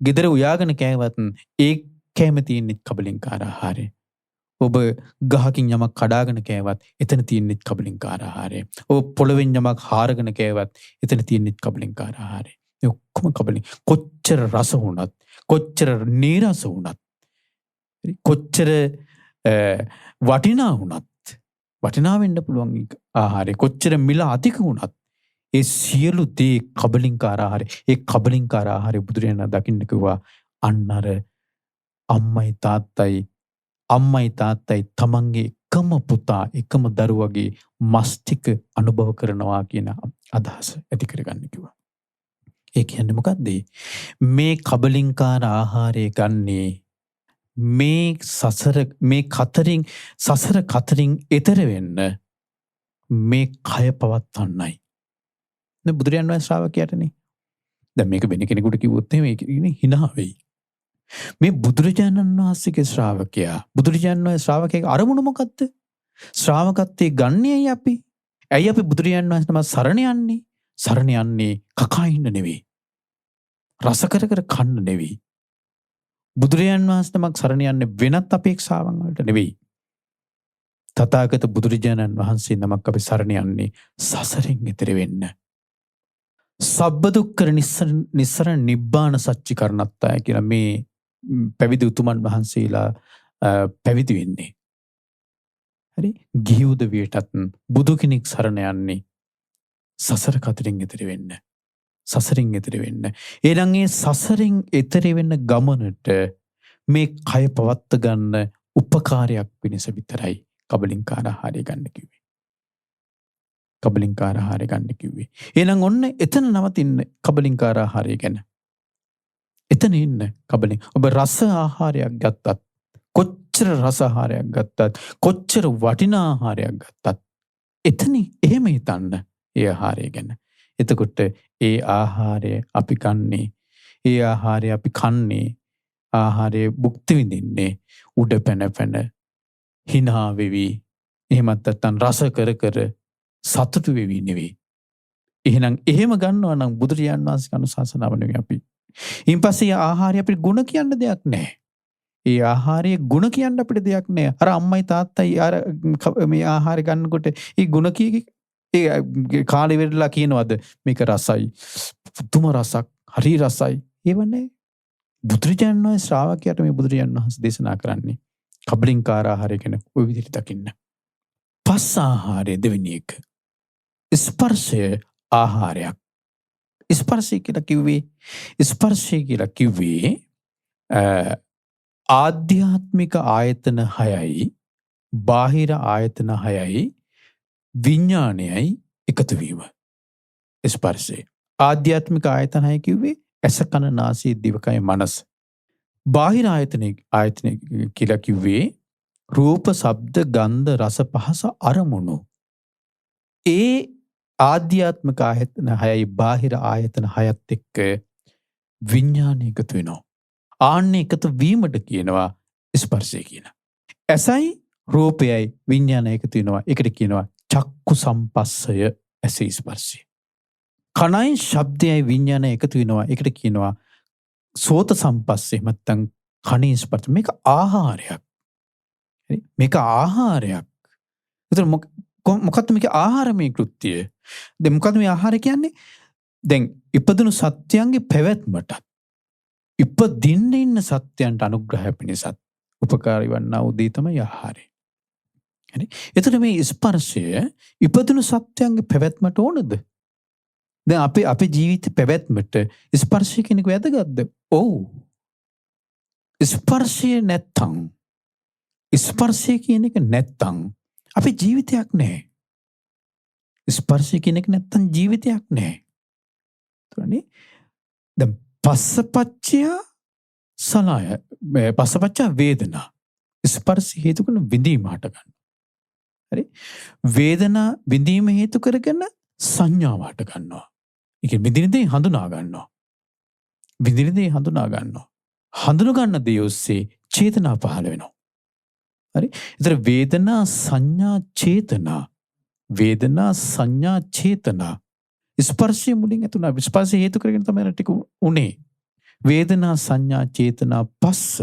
ගෙදර උයාගෙන කෑවත් ඒ කෑමේ තියෙන්නේ කබලින්කාර ආහාරය. ඔබ ගහකින් යමක් කඩාගෙන කෑවත් එතන තියෙන්නේ කබලින්කාර ආහාරය. ඔබ පොළවෙන් යමක් හාරගෙන කෑවත් එතන තියෙන්නේ කබලින්කාර ආහාරය. මේ ඔක්කොම කබලින්. කොච්චර රස වුණත්, කොච්චර නීරස වුණත්, කොච්චර වටිනා වුණත්, වටිනා වෙන්න පුළුවන් ආහාරය කොච්චර මිල අධික වුණත් ඒ සියලු දේ කබලින්කාර ආහාරය. ඒ කබලින්කාර ආහාරය බුදුරජාණන් දකින්න කිව්වා අන්න අර අම්මයි තාත්තයි තමන්ගේ එකම පුතා එකම දරුවගේ මස්තික අනුභව කරනවා කියන අදහස ඇති කරගන්න කිව්වා. ඒ කියන්නේ මොකද්ද? මේ කබලින්කාර ආහාරය ගන්නේ මේ සසර කතරින් එතර වෙන්න මේ කය පවත්වන්නයි. නේ බුදුරජාණන් වහන්සේ ශ්‍රාවකයාටනේ. දැන් මේක වෙන කෙනෙකුට කිව්වොත් එහෙම හිනා වෙයි. මේ බුදුරජාණන් වහන්සේගේ ශ්‍රාවකයා, බුදුරජාණන් වහන්සේ ශ්‍රාවකයාගේ අරමුණ මොකද්ද? ශ්‍රාවකත්වයේ ගන්නේ අපි. ඇයි අපි බුදුරජාණන් වහන්සේ නම සරණ යන්නේ? සරණ යන්නේ කකා ඉන්න නෙවෙයි. රස කර කන්න නෙවෙයි. බුදුරජාණන් වහන්සේ නමක් සරණ යන්නේ වෙනත් අපේක්ෂාවන් වලට නෙවෙයි. තථාගත බුදුරජාණන් වහන්සේ නමක් අපි සරණ යන්නේ සසරෙන් එතෙර වෙන්න. සබ්බ දුක්ඛ නිස්සරණ නිබ්බාන සච්චිකරණත්තාය කියලා මේ පැවිදි උතුමන් වහන්සේලා පැවිදි වෙන්නේ. හරි? ගිහි උදවියටත් බුදු කෙනෙක් සරණ යන්නේ සසර කතරින් එතෙර වෙන්න. සසරින් එතෙර වෙන්න. එහෙනම් ඒ සසරින් එතෙර වෙන්න ගමනට මේ කය පවත්ත ගන්න උපකාරයක් වෙනස විතරයි කබලින්කාර ආහාරය ගන්න කිව්වේ. කබලින්කාර ආහාරය ගන්න කිව්වේ. එහෙනම් ඔන්න එතන නවතින්න කබලින්කාර ආහාරය ගැන. එතන ඉන්න කබලින්. ඔබ රස ආහාරයක් ගත්තත්, කොච්චර රස ආහාරයක් ගත්තත්, කොච්චර වටිනා ආහාරයක් ගත්තත් එතන එහෙම හිතන්න ඒ ආහාරය ගැන. එතකොට ඒ ආහාරය අපි කන්නේ, ඒ ආහාරය අපි කන්නේ, ආහාරය භුක්ති විඳින්නේ උඩ පැන හිනා වෙවි, එහෙමත් නැත්නම් රස කර සතුටු වෙවි නෙවෙයි. එහෙනම් එහෙම ගන්නවා නම් බුදුරජාණන් වහන්සේ අනුශාසනාව නෙවෙයි අපි. ඊන් පස්සේ ආහාරය අපිට ಗುಣ කියන්න දෙයක් නැහැ. ඒ ආහාරයේ ಗುಣ කියන්න අපිට දෙයක් නැහැ. අර අම්මයි තාත්තයි අර මේ ආහාරය ගන්නකොට ඒ ಗುಣ කී ඒ කාලේ වෙරලා කියනවාද මේක රසයි, පුදුම රසක්, හරි රසයි. ඒව නැහැ. බුදුරජාණන් වහන්සේ ශ්‍රාවකයාට මේ බුදුරජාණන් වහන්සේ දේශනා කරන්නේ කබලින්කාර ආහාරය ගැන ඔය විදිහට දකින්න. පස් ආහාරය දෙවෙනි එක. ස්පර්ශය ආහාරයක්. ස්පර්ශය කියලා කිව්වේ ආධ්‍යාත්මික ආයතන 6යි, බාහිර ආයතන 6යි, විඥානයයි එකතු වීම. ස්පර්ශය. ආධ්‍යාත්මික ආයතන 6 කිව්වේ ඇස කන නාසය දිවකය මනස. බාහිර ආයතන කියලා කිව්වේ රූප, ශබ්ද, ගන්ධ, රස, පහස, අරමුණු. ඒ ආධ්‍යාත්මික ආයතන 6යි බාහිර ආයතන 6ත් එක්ක විඥානය එකතු වෙනවා. ආන්නේ එකතු වීමට කියනවා ස්පර්ශය කියලා. ඇසයි රූපයයි විඥානය එකතු වෙනවා. ඒකට කියනවා චක්කු සම්පස්සය, ඇසේ ස්පර්ශය. කනයි ශබ්දයයි විඥානය එකතු වෙනවා. ඒකට කියනවා සෝත සම්පස්සේ, නැත්නම් කනේ ස්පර්ශය. මේක ආහාරයක්. හරි? මේක ආහාරයක්. ඒතර මොකක්ද මේක ආහාරමය කෘත්‍යය? දැන් මොකක්ද මේ ආහාරය කියන්නේ? දැන් ඉපදුණු සත්‍යයන්ගේ පැවැත්මටත් ඉපදින්න ඉන්න සත්‍යයන්ට අනුග්‍රහය පිණිසත් උපකාරී වන්නා වූ දේ තමයි ආහාරය. හරි? එතකොට මේ ස්පර්ශය ඉපදුණු සත්‍යයන්ගේ පැවැත්මට ඕනද? දැන් අපේ ජීවිතේ පැවැත්මට ස්පර්ශය කෙනෙක් වැදගත්ද? ඔව්. ස්පර්ශය නැත්තම්, ස්පර්ශය කියන එක නැත්තම් අපේ ජීවිතයක් නැහැ. ස්පර්ශය කියන එක නැත්තම් ජීවිතයක් නැහැ. ඒතනේ දැන් පස්සපච්චය සලය පස්සපච්චය වේදනා. ස්පර්ශ හේතු කරන විඳීම හට ගන්න. හරි? වේදනා විඳීම හේතු කරගෙන සංඥාව හට ගන්නවා. ඒක විඳින දේ හඳුනා ගන්නවා. විඳින දේ හඳුනා ගන්නවා. හඳුනගන්න දේ ඔස්සේ චේතනා පහළ වෙනවා. හරි? ඒතර වේදනා සංඥා චේතනා වේදනා සංඥා චේතනා ස්පර්ශය මුලින් ඇතුණා. ස්පර්ශය හේතු කරගෙන තමයි ටික උනේ. වේදනා සංඥා චේතනා පස්ස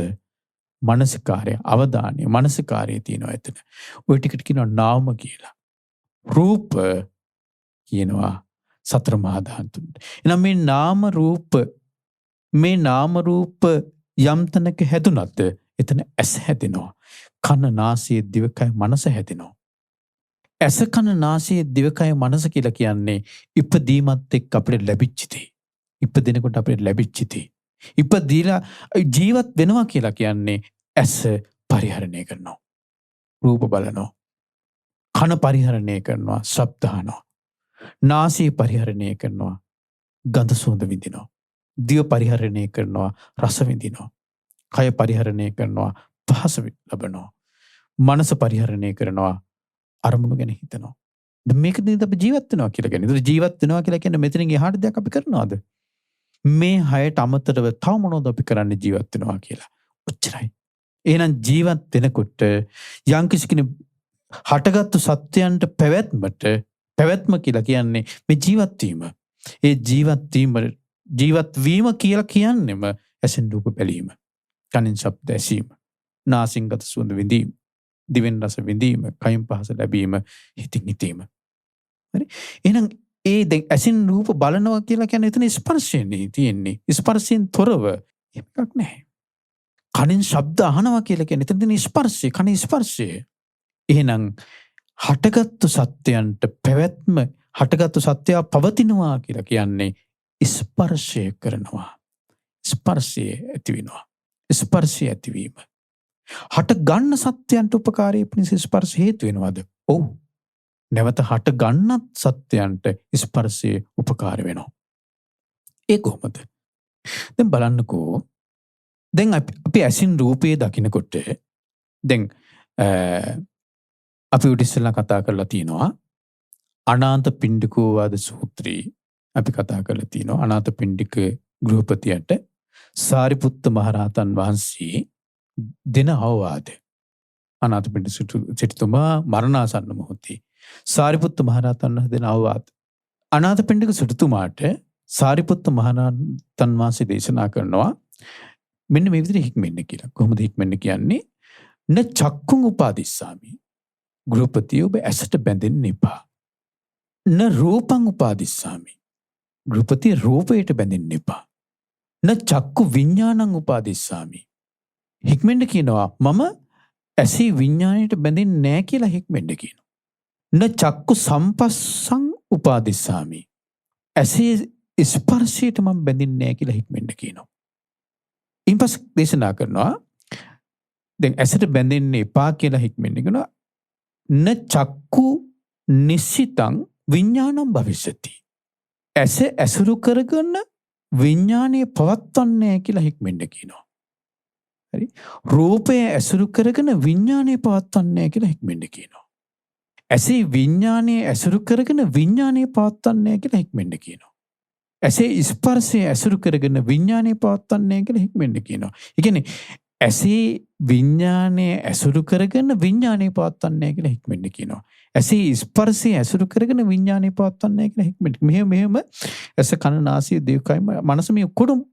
මනසිකාරය අවධානය මනසිකාරය තියෙනවා එතන. ওই ටිකට කියනවා නාම කියලා. රූප කියනවා සතර මහා ධාතුන්ට. එහෙනම් මේ නාම රූප යම් තැනක හැදුනත් එතන ඇස හැදෙනවා. කන නාසය දිවකය මනස හැදෙනවා. ඇස කන නාසය දිවකය මනස කියලා කියන්නේ ඉපදීමත් එක්ක අපිට ලැබිච්ච දේ. ඉපදෙනකොට අපිට ලැබිච්ච දේ. ඉපදීලා ජීවත් වෙනවා කියලා කියන්නේ ඇස පරිහරණය කරනවා. රූප බලනවා. කන පරිහරණය කරනවා. ශබ්ද අහනවා. නාසය පරිහරණය කරනවා. ගඳ සුවඳ විඳිනවා. දිව පරිහරණය කරනවා. රස විඳිනවා. කය පරිහරණය කරනවා. පහස ලබනවා. මනස පරිහරණය කරනවා. අරමුණු ගැන හිතනවා. මේක නේද අපි ජීවත් වෙනවා කියලා කියන්නේ. ඒතර ජීවත් වෙනවා කියලා කියන්නේ මෙතනින් එහාට දෙයක් අපි කරනවද? මේ හයට අමතරව තව මොනවද අපි කරන්නේ ජීවත් වෙනවා කියලා. ඔච්චරයි. එහෙනම් ජීවත් වෙනකොට යම්කිසි කෙනෙක් හටගත්තු සත්‍යයන්ට පැවැත්ම කියලා කියන්නේ මේ ජීවත් වීම. ඒ ජීවත් වීම කියලා කියන්නේම ඇසෙන් රූප බැලීම, කනින් ශබ්ද ඇසීම, නාසයෙන් ගඳ සුවඳ විඳීම, දිවෙන් රස විඳීම, කයින් පහස ලැබීම, හිතින් හිතීම. හරි? එහෙනම් දැන් ඇසින් රූප බලනවා කියලා කියන්නේ එතන ස්පර්ශයනේ තියෙන්නේ. ස්පර්ශයෙන් තොරව එකක් නැහැ. කනින් ශබ්ද අහනවා කියලා කියන්නේ එතන තියෙන ස්පර්ශය, කනේ ස්පර්ශය. එහෙනම් හටගත්තු සත්‍යයන්ට පැවැත්ම, හටගත්තු සත්‍යය පවතිනවා කියලා කියන්නේ ස්පර්ශය කරනවා. ස්පර්ශය ඇති වෙනවා. ස්පර්ශය ඇතිවීම. හට ගන්න සත්‍යයන්ට උපකාරී පිණිස ස්පර්ශ හේතු වෙනවද? ඔව්. නැවත හට ගන්නත් සත්‍යයන්ට ස්පර්ශයේ උපකාර වෙනවා. ඒ කොහොමද? දැන් බලන්නකෝ. දැන් අපි ඇසින් රූපයේ දකිනකොට දැන් අපි උඩිස්සලා කතා කරලා තියෙනවා අනාථ පිණ්ඩිකෝවාද සූත්‍රයේ අපි කතා කරලා තියෙනවා අනාථ පිණ්ඩික ගෘහපතියට සාරිපුත්ත මහරහතන් වහන්සේ දෙන අවවාද. අනාථ පිණ්ඩික සිටුතුමා මරණාසන්න මොහොතේ සාරිපුත්ත මහරහතන් වහන්සේ දෙන අවවාද. අනාථ පිණ්ඩික සිටුතුමාට සාරිපුත්ත මහරහතන් වහන්සේ දේශනා කරනවා මෙන්න මේ විදිහට හික්මෙන්න කියලා. කොහොමද හික්මෙන්න කියන්නේ? න චක්කුං උපාදිස්සාමි. ගෘහපතිය ඔබ ඇසට බැඳෙන්න එපා. න රූපං උපාදිස්සාමි. ගෘහපතිය රූපයට බැඳෙන්න එපා. න චක්කු විඤ්ඤාණං උපාදිස්සාමි. හික්මෙන්න කියනවා මම ඇසී විඤ්ඤාණයට බැඳෙන්නේ නැහැ කියලා හික්මෙන්න කියනවා. න චක්කු සම්පස්සං උපාදිස්සාමි. ඇසේ ස්පර්ශයට මම බැඳෙන්නේ නැහැ කියලා හික්මෙන්න කියනවා. ඊපස් දේශනා කරනවා දැන් ඇසට බැඳෙන්න එපා කියලා හික්මෙන්න කියනවා. න චක්කු නිස්සිතං විඤ්ඤාණං භවිෂ්‍යති. ඇස ඇසුරු කරගෙන විඤ්ඤාණය පවත්වන්නේ කියලා හික්මෙන්න කියනවා. හරි? රූපය ඇසුරු කරගෙන විඤ්ඤාණය පවත්වන්නේ කියලා හික්මෙන්න කියනවා. ඇසේ විඤ්ඤාණය ඇසුරු කරගෙන විඤ්ඤාණය පවත්වන්නේ කියලා හික්මෙන්න කියනවා. ඇසේ ස්පර්ශය ඇසුරු කරගෙන විඤ්ඤාණය පවත්වන්නේ කියලා හික්මෙන්න කියනවා. ඒ කියන්නේ ඇසේ විඤ්ඤාණය ඇසුරු කරගෙන විඤ්ඤාණය පවත්වන්නේ කියලා හික්මෙන්න කියනවා. ඇසේ ස්පර්ශය ඇසුරු කරගෙන විඤ්ඤාණය පවත්වන්නේ කියලා හික්මෙන්න. මෙහෙම ඇස කන නාසය දිවකය මනස මේ කොඩම්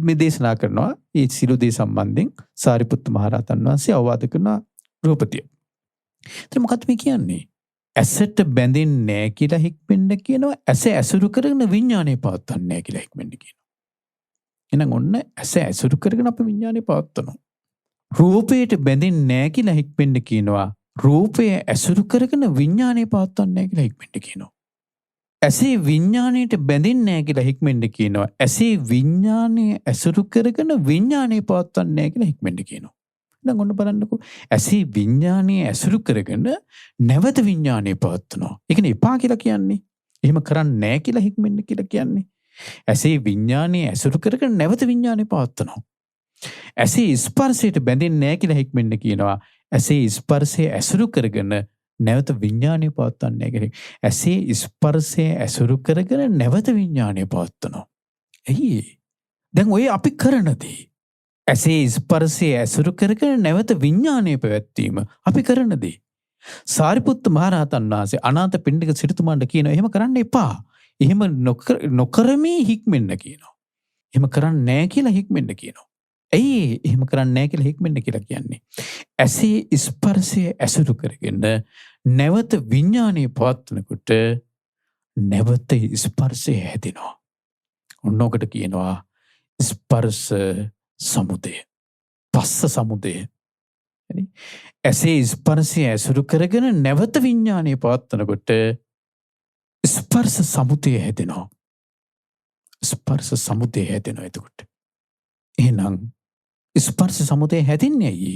මේ දේශනා කරනවා. ඒ සිළු දේ සම්බන්ධයෙන් සාරිපුත්ත මහරහතන් වහන්සේ අවවාද කරන ගෘහපතිය. එතන මොකක්ද මේ කියන්නේ? ඇසට බැඳෙන්නේ නැහැ කියලා හික්මෙන්න කියනවා. ඇස ඇසුරු කරගෙන විඤ්ඤාණය පවත්වන්නේ නැහැ කියලා හික්මෙන්න කියනවා. එහෙනම් ඔන්න ඇස ඇසුරු කරගෙන අපි විඤ්ඤාණය පවත්වනවා. රූපයට බැඳෙන්නේ නැහැ කියලා හික්මෙන්න කියනවා. රූපය ඇසුරු කරගෙන විඤ්ඤාණය පවත්වන්නේ නැහැ කියලා හික්මෙන්න කියනවා. ඇසේ විඤ්ඤාණයට බැඳෙන්නේ නැහැ කියලා හික්මෙන්න කියනවා. ඇසේ විඤ්ඤාණය ඇසුරු කරගෙන විඤ්ඤාණය පවත්වන්නේ නැහැ කියලා හික්මෙන්න කියනවා. දැන් ඔන්න බලන්නකෝ. ඇසේ විඤ්ඤාණය ඇසුරු කරගෙන නැවත විඤ්ඤාණය පවත්වනවා. ඒ කියන්නේ එපා කියලා කියන්නේ. එහෙම කරන්නේ නැහැ කියලා හික්මෙන්න කියලා කියන්නේ. ඇසේ විඤ්ඤාණය ඇසුරු කරගෙන නැවත විඤ්ඤාණය පවත්වනවා. ඇසේ ස්පර්ශයට බැඳෙන්නේ නැහැ කියලා හික්මෙන්න කියනවා. ඇසේ ස්පර්ශය ඇසුරු කරගෙන නැවත විඤ්ඤාණය පවත්වන්නේ නැහැ කියලා. ඇසේ ස්පර්ශය ඇසුරු කරගෙන නැවත විඤ්ඤාණය පවත්වනවා. එයි දැන් ඔය අපි කරන දේ ඇසේ ස්පර්ශය ඇසුරු කරගෙන නැවත විඥානය පැවැත්වීම අපි කරන දේ. සාරිපුත්ත මහරහතන් වහන්සේ අනාථ පිණ්ඩික සිටුතුමාට කියනවා එහෙම කරන්න එපා. එහෙම නොකරමේ හික්මෙන්න කියනවා. එහෙම කරන්නේ නැහැ කියලා හික්මෙන්න කියනවා. ඇයි එහෙම කරන්නේ නැහැ කියලා හික්මෙන්න කියලා කියන්නේ? ඇසේ ස්පර්ශය ඇසුරු කරගෙන නැවත විඥානය පවත්වනකොට නැවත ස්පර්ශය හැදෙනවා. ඔන්නෝකට කියනවා ස්පර්ශ සමුදය. පස්ස සමුදය. ඇසේ ස්පර්ශය ඇසුරු කරගෙන නැවත විඥානය පවත්වනකොට ස්පර්ශ සමුදය හැදෙනවා. ස්පර්ශ සමුදය හැදෙනවා එතකොට. එහෙනම් ස්පර්ශ සමුදය හැදෙන්නේ ඇයි?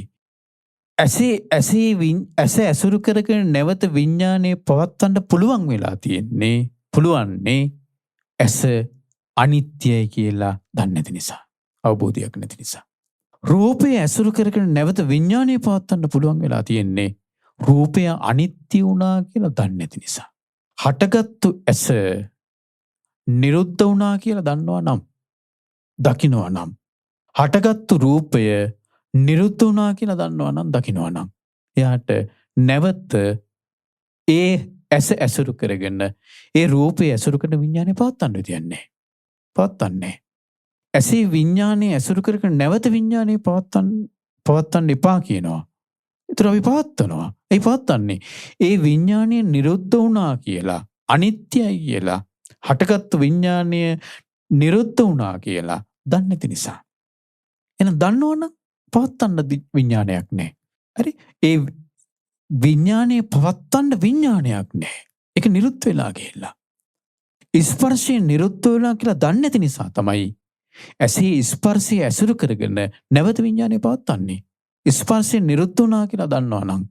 ඇස ඇසුරු කරගෙන නැවත විඥානය පවත්වන්න පුළුවන් වෙලා තියෙන්නේ පුළුවන්නේ ඇස අනිත්‍යයි කියලා දන්නේ නැති නිසා. අවබෝධයක් නැති නිසා. රූපය ඇසුරු කරගෙන නැවත විඥානය පවත්වන්න පුළුවන් වෙලා තියෙන්නේ රූපය අනිත්‍ය වුණා කියලා දන්නේ නැති නිසා. හටගත්තු ඇස නිරුද්ධ වුණා කියලා දන්නවා නම් දකින්නවා නම් හටගත්තු රූපය නිරුද්ධ වුණා කියලා දන්නවා නම් දකින්නවා නම් එයාට නැවත ඒ ඇස ඇසුරු කරගෙන ඒ රූපය ඇසුරු කරන විඥානය පවත්වන්න දෙන්නේ පවත්වන්නේ. ඇසේ විඥානය ඇසුරු කරගෙන නැවත විඥානය පවත්වන්න එපා කියනවා. ඒතර අපි පවත්වනවා. ඒ පවත්වන්නේ ඒ විඥානය නිරුද්ධ වුණා කියලා අනිත්‍යයි කියලා හටගත්තු විඥානය නිරුද්ධ වුණා කියලා දන්නේ නැති නිසා. එහෙනම් දන්නවනම් පවත්වන්න විඥානයක් නැහැ. හරි? ඒ විඥානය පවත්වන්න විඥානයක් නැහැ. ඒක නිරුද්ධ වෙලා ගිහිල්ලා. ස්පර්ශය නිරුද්ධ වෙලා කියලා දන්නේ නැති නිසා තමයි ඇසේ ස්පර්ශය ඇසුරු කරගෙන නැවත විඥානය පවත්වන්නේ. ස්පර්ශය නිරුද්ධ වුණා කියලා දන්නවා නම්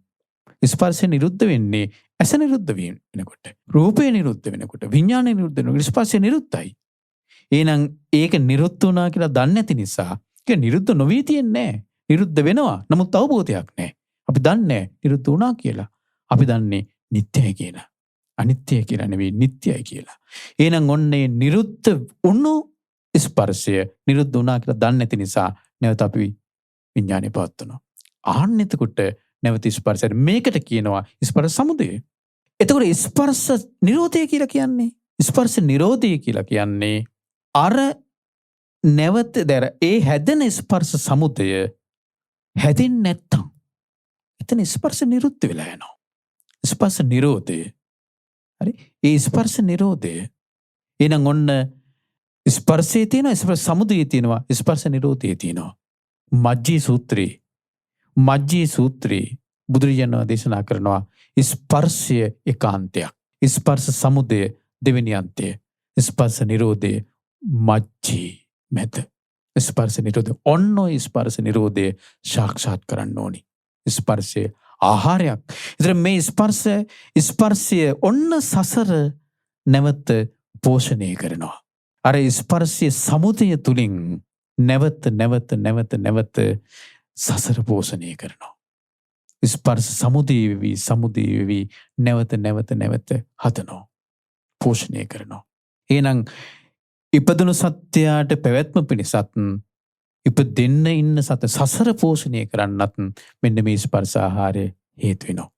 ස්පර්ශය නිරුද්ධ වෙන්නේ ඇස නිරුද්ධ වෙනකොට. රූපය නිරුද්ධ වෙනකොට. විඥානය නිරුද්ධ වෙනකොට ස්පර්ශය නිරුද්ධයි. එහෙනම් ඒක නිරුද්ධ වුණා කියලා දන්නේ නැති නිසා ඒක නිරුද්ධ නොවී තියන්නේ නැහැ. නිරුද්ධ වෙනවා. නමුත් අවබෝධයක් නැහැ. අපි දන්නේ නිරුද්ධ වුණා කියලා. අපි දන්නේ නිට්ටයයි කියලා. අනිත්‍යයි කියලා නෙවෙයි නිට්ටයයි කියලා. එහෙනම් ඔන්නේ නිරුද්ධ වුණු ස්පර්ශය නිරුද්ධ වුණා කියලා දන්නේ නැති නිසා නැවත අපි විඥානය පවත්වනවා. ආන්න එතකොට නැවත ස්පර්ශය මේකට කියනවා ස්පර්ශ සමුදය. එතකොට ස්පර්ශ නිරෝධය කියලා කියන්නේ ස්පර්ශ නිරෝධය කියලා කියන්නේ අර නැවත දර ඒ හැදෙන ස්පර්ශ සමුදය හැදෙන්නේ නැත්තම් එතන ස්පර්ශ නිරුද්ධ වෙලා යනවා. ස්පර්ශ නිරෝධය. හරි? ඒ ස්පර්ශ නිරෝධය එහෙනම් ඔන්න ස්පර්ශයේ තියෙනවා ස්පර්ශ සමුදයේ තියෙනවා ස්පර්ශ නිරෝධයේ තියෙනවා. මජ්ජී සූත්‍රයේ බුදුරජාණන් දේශනා කරනවා ස්පර්ශය ඒකාන්තයක්. ස්පර්ශ සමුදය දෙවෙනි අන්තය. ස්පර්ශ නිරෝධය මජ්ජී මැද. ස්පර්ශ නිරෝධය ඔන්න ඔය ස්පර්ශ නිරෝධය සාක්ෂාත් කරන්න ඕනි. ස්පර්ශය ආහාරයක්. ඒතර මේ ස්පර්ශය ඔන්න සසර නැවත පෝෂණය කරනවා. අර ස්පර්ශයේ සමුදය තුලින් නැවත සසර පෝෂණය කරනවා. ස්පර්ශ සමුදය වෙවි නැවත හදනවා. පෝෂණය කරනවා. එහෙනම් ඉපදුණු සත්‍යයට පැවැත්ම පිණිසත් ඉපදෙන්න ඉන්න සසර පෝෂණය කරන්නත් මෙන්න මේ ස්පර්ශ ආහාරය හේතු වෙනවා.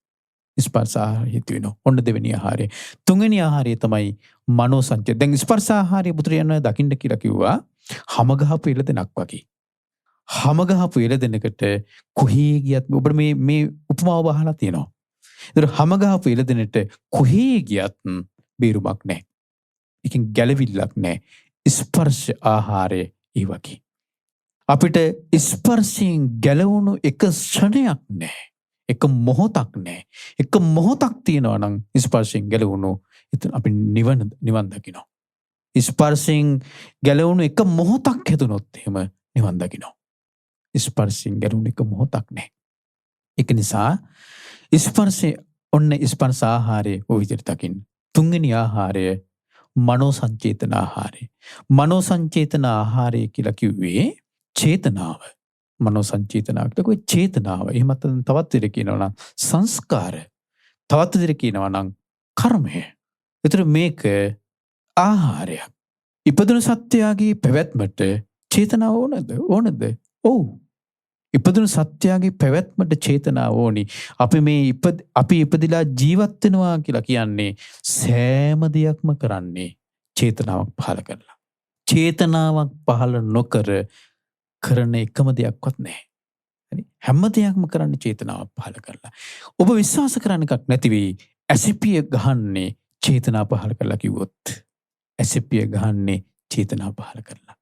ස්පර්ශ ආහාරය හේතු වෙනවා. ඔන්න දෙවෙනි ආහාරය. තුන්වෙනි ආහාරය තමයි මනෝ සංචේත. දැන් ස්පර්ශ ආහාරය බුදුරජාණන් දකින්න කියලා කිව්වා හැම ගහපු එළදෙනක් වගේ. හැම ගහපු එළදෙනකට කොහේ ගියත් ඔබට මේ උපමාව අහලා තියෙනවා. ඒතර හැම ගහපු එළදෙනට කොහේ ගියත් බේරුමක් නැහැ. ඒකෙන් ගැලවිල්ලක් නැහැ. ස්පර්ශ ආහාරය ඒ වගේ. අපිට ස්පර්ශයෙන් ගැලවුණු එක ක්ෂණයක් නැහැ. එක මොහොතක් නැහැ. එක මොහොතක් තියෙනවා නම් ස්පර්ශයෙන් ගැලවුණු එතන අපි නිවන් දකිනවා. ස්පර්ශයෙන් ගැලවුණු එක මොහොතක් හැදුනොත් එහෙම නිවන් දකිනවා. ස්පර්ශයෙන් ගැලවුණු එක මොහොතක් නැහැ. ඒක නිසා ස්පර්ශය ඔන්න ස්පර්ශ ආහාරය ඔය විදිහට දකින්න. තුන්වෙනි ආහාරය මනෝ සංචේතන ආහාරය. මනෝ සංචේතන ආහාරය කියලා කිව්වේ චේතනාව. මනෝ සංචේතනාව කියලා කිව්වේ චේතනාව. එහෙමත් තවත් විදිහට කියනවා නම් සංස්කාර. තවත් විදිහට කියනවා නම් කර්මය. ඒතර මේක ආහාරයක්. ඉපදුණු සත්‍යයේ පැවැත්මට චේතනාව ඕනද? ඔව්. ඉපදුණු සත්‍යයේ පැවැත්මට චේතනාව ඕනි. අපි ඉපදිලා ජීවත් වෙනවා කියලා කියන්නේ සෑම දෙයක්ම කරන්නේ චේතනාවක් පහළ කරලා. චේතනාවක් පහළ නොකර කරන එකම දෙයක්වත් නැහැ. හරි? හැම දෙයක්ම කරන්නේ චේතනාවක් පහළ කරලා. ඔබ විශ්වාස කරන්න එකක් නැති වෙයි. ඇසිපිය ගහන්නේ චේතනා පහළ කරලා කිව්වොත්. ඇසිපිය ගහන්නේ චේතනා පහළ කරලා.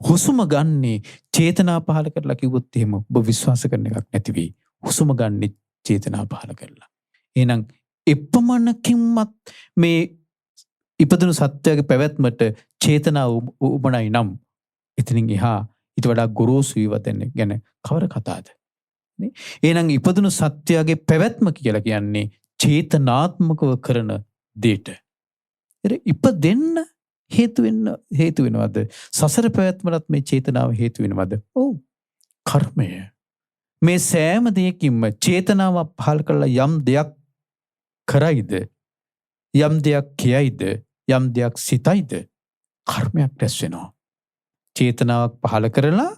හුස්ම ගන්නේ චේතනා පහළ කරලා කිව්වොත් එහෙම ඔබ විශ්වාස කරන එකක් නැති වෙයි. හුස්ම ගන්නේ චේතනා පහළ කරලා. එහෙනම් එපමණකින්වත් මේ ඉපදුණු සත්‍යයේ පැවැත්මට චේතනාව උබණයි නම් එතනින් එහා ඊට වඩා ගොරෝසු විවදෙන්න ගැන කවර කතාවද? නේ? එහෙනම් ඉපදුණු සත්‍යයේ පැවැත්ම කියලා කියන්නේ චේතනාත්මකව කරන දෙයට. ඉපදෙන්න හේතු වෙනවද? සසර පැවැත්මට මේ චේතනාව හේතු වෙනවද? ඔව්. කර්මය. මේ සෑම දෙයකින්ම චේතනාව පහළ කරලා යම් දෙයක් කරයිද, යම් දෙයක් කියයිද, යම් දෙයක් සිතයිද, කර්මයක් රැස් වෙනවා. චේතනාවක් පහළ කරලා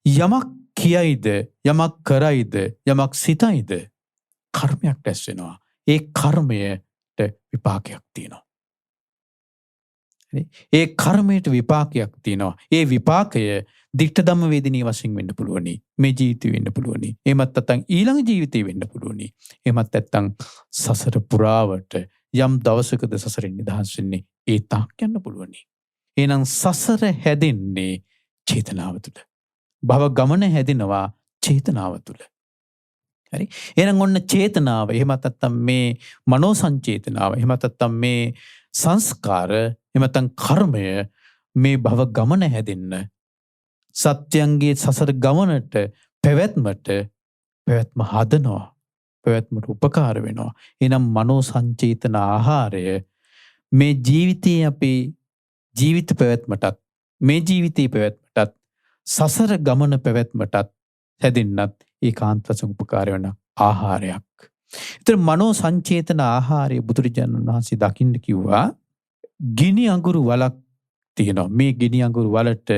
යමක් කියයිද, යමක් කරයිද, යමක් සිතයිද, කර්මයක් රැස් වෙනවා. ඒ කර්මයට විපාකයක් තියෙනවා. ඒ කර්මයට විපාකයක් තියෙනවා. ඒ විපාකය දික්ඨ ධම්ම වේදිනී වශයෙන් වෙන්න පුළුවනි. මේ ජීවිතේ වෙන්න පුළුවනි. එහෙමත් නැත්නම් ඊළඟ ජීවිතේ වෙන්න පුළුවනි. එහෙමත් නැත්නම් සසර පුරාවට යම් දවසකද සසරෙන් නිදහස් වෙන්නේ ඒ තාක් යන්න පුළුවනි. එහෙනම් සසර හැදෙන්නේ චේතනාව තුළ. භව ගමන හැදෙනවා චේතනාව තුළ. හරි? එහෙනම් ඔන්න චේතනාව, එහෙමත් නැත්නම් මේ මනෝ සංචේතනාව, එහෙමත් නැත්නම් මේ සංස්කාර, එහෙම නැත්නම් කර්මය මේ භව ගමන හැදෙන්න සත්‍යංගේ සසර ගමනට පැවැත්ම හදනවා. පැවැත්මට උපකාර වෙනවා. එහෙනම් මනෝ සංචේතන ආහාරය මේ ජීවිතයේ අපේ ජීවිත පැවැත්මටත්, මේ ජීවිතයේ පැවැත්මටත්, සසර ගමන පැවැත්මටත් හැදෙන්නත් ඒකාන්ත වශයෙන් උපකාර වෙන ආහාරයක්. ඒතර මනෝ සංචේතන ආහාරය බුදුරජාණන් වහන්සේ දකින්න කිව්වා ගිනි අඟුරු වලක් තියෙනවා. මේ ගිනි අඟුරු වලට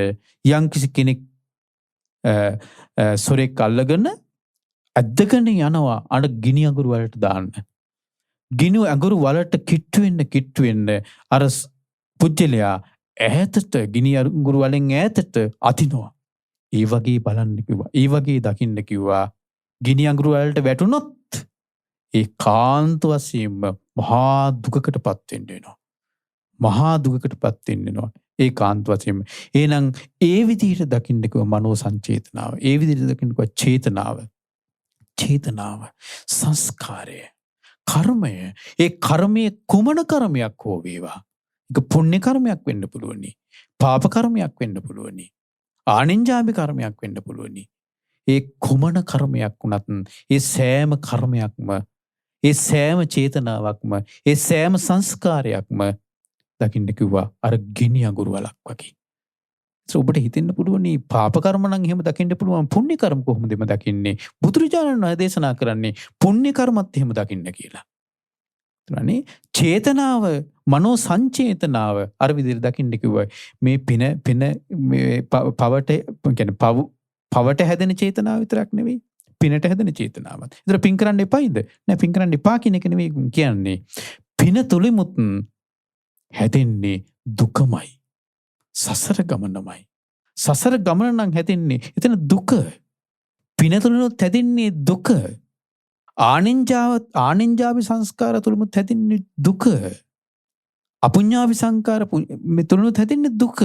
යම්කිසි කෙනෙක් සොරෙක් අල්ලගෙන ඇද්දගෙන යනවා අර ගිනි අඟුරු වලට දාන්න. ගිනි අඟුරු වලට කිට්ටු වෙන්න අර පුජ්‍යලයා ඈතට ගිනි අඟුරු වලින් ඈතට අදිනවා. ඒ වගේ බලන්න කිව්වා. ඒ වගේ දකින්න කිව්වා. ගිනි අඟුරු වලට වැටුනොත් ඒ කාන්ත වශයෙන්ම මහා දුකකටපත් වෙන්න වෙනවා. මහා දුකකටපත් වෙන්න වෙනවා. ඒ කාන්ත වශයෙන්ම. එහෙනම් ඒ විදිහට දකින්න කිව්වා මනෝ සංචේතනාව. ඒ විදිහට දකින්න කිව්වා චේතනාව. චේතනාව, සංස්කාරය, කර්මය. ඒ කර්මයේ කුමන කර්මයක් හෝ වේවා. ඒක පුණ්‍ය කර්මයක් වෙන්න පුළුවනි. පාප කර්මයක් වෙන්න පුළුවනි. ආනෙන්ජාමි කර්මයක් වෙන්න පුළුවනි. ඒ කුමන කර්මයක් වුණත් ඒ සෑම කර්මයක්ම, ඒ සෑම චේතනාවක්ම, ඒ සෑම සංස්කාරයක්ම දකින්න කිව්වා අර ගිනි අඟුරු වලක් වගේ. ඔබට හිතෙන්න පුළුවනි පාප කර්ම නම් එහෙම දකින්න පුළුවන්. පුණ්‍ය කර්ම කොහොමද එහෙම දකින්නේ? බුදුරජාණන් වහන්සේ දේශනා කරන්නේ පුණ්‍ය කර්මත් එහෙම දකින්න කියලා. එතනනේ චේතනාව, මනෝ සංචේතනාව අර විදිහට දකින්න කිව්වා. මේ පින මේ පවට කියන්නේ පවට හැදෙන චේතනාව විතරක් නෙවෙයි. පිනට හැදෙන චේතනාවත්. ඒතර පින් කරන්න එපායිද? නෑ, පින් කරන්න එපා කියන එක නෙවෙයි කියන්නේ. පින තුලිමුත් හැදෙන්නේ දුකමයි. සසර ගමනමයි. සසර ගමන නම් හැදෙන්නේ එතන දුක. පින තුලිනුත් හැදෙන්නේ දුක. ආනෙන්ජාවි සංස්කාර තුලිනුත් හැදෙන්නේ දුක. අපුඤ්ඤාවි සංස්කාර තුලිනුත් හැදෙන්නේ දුක.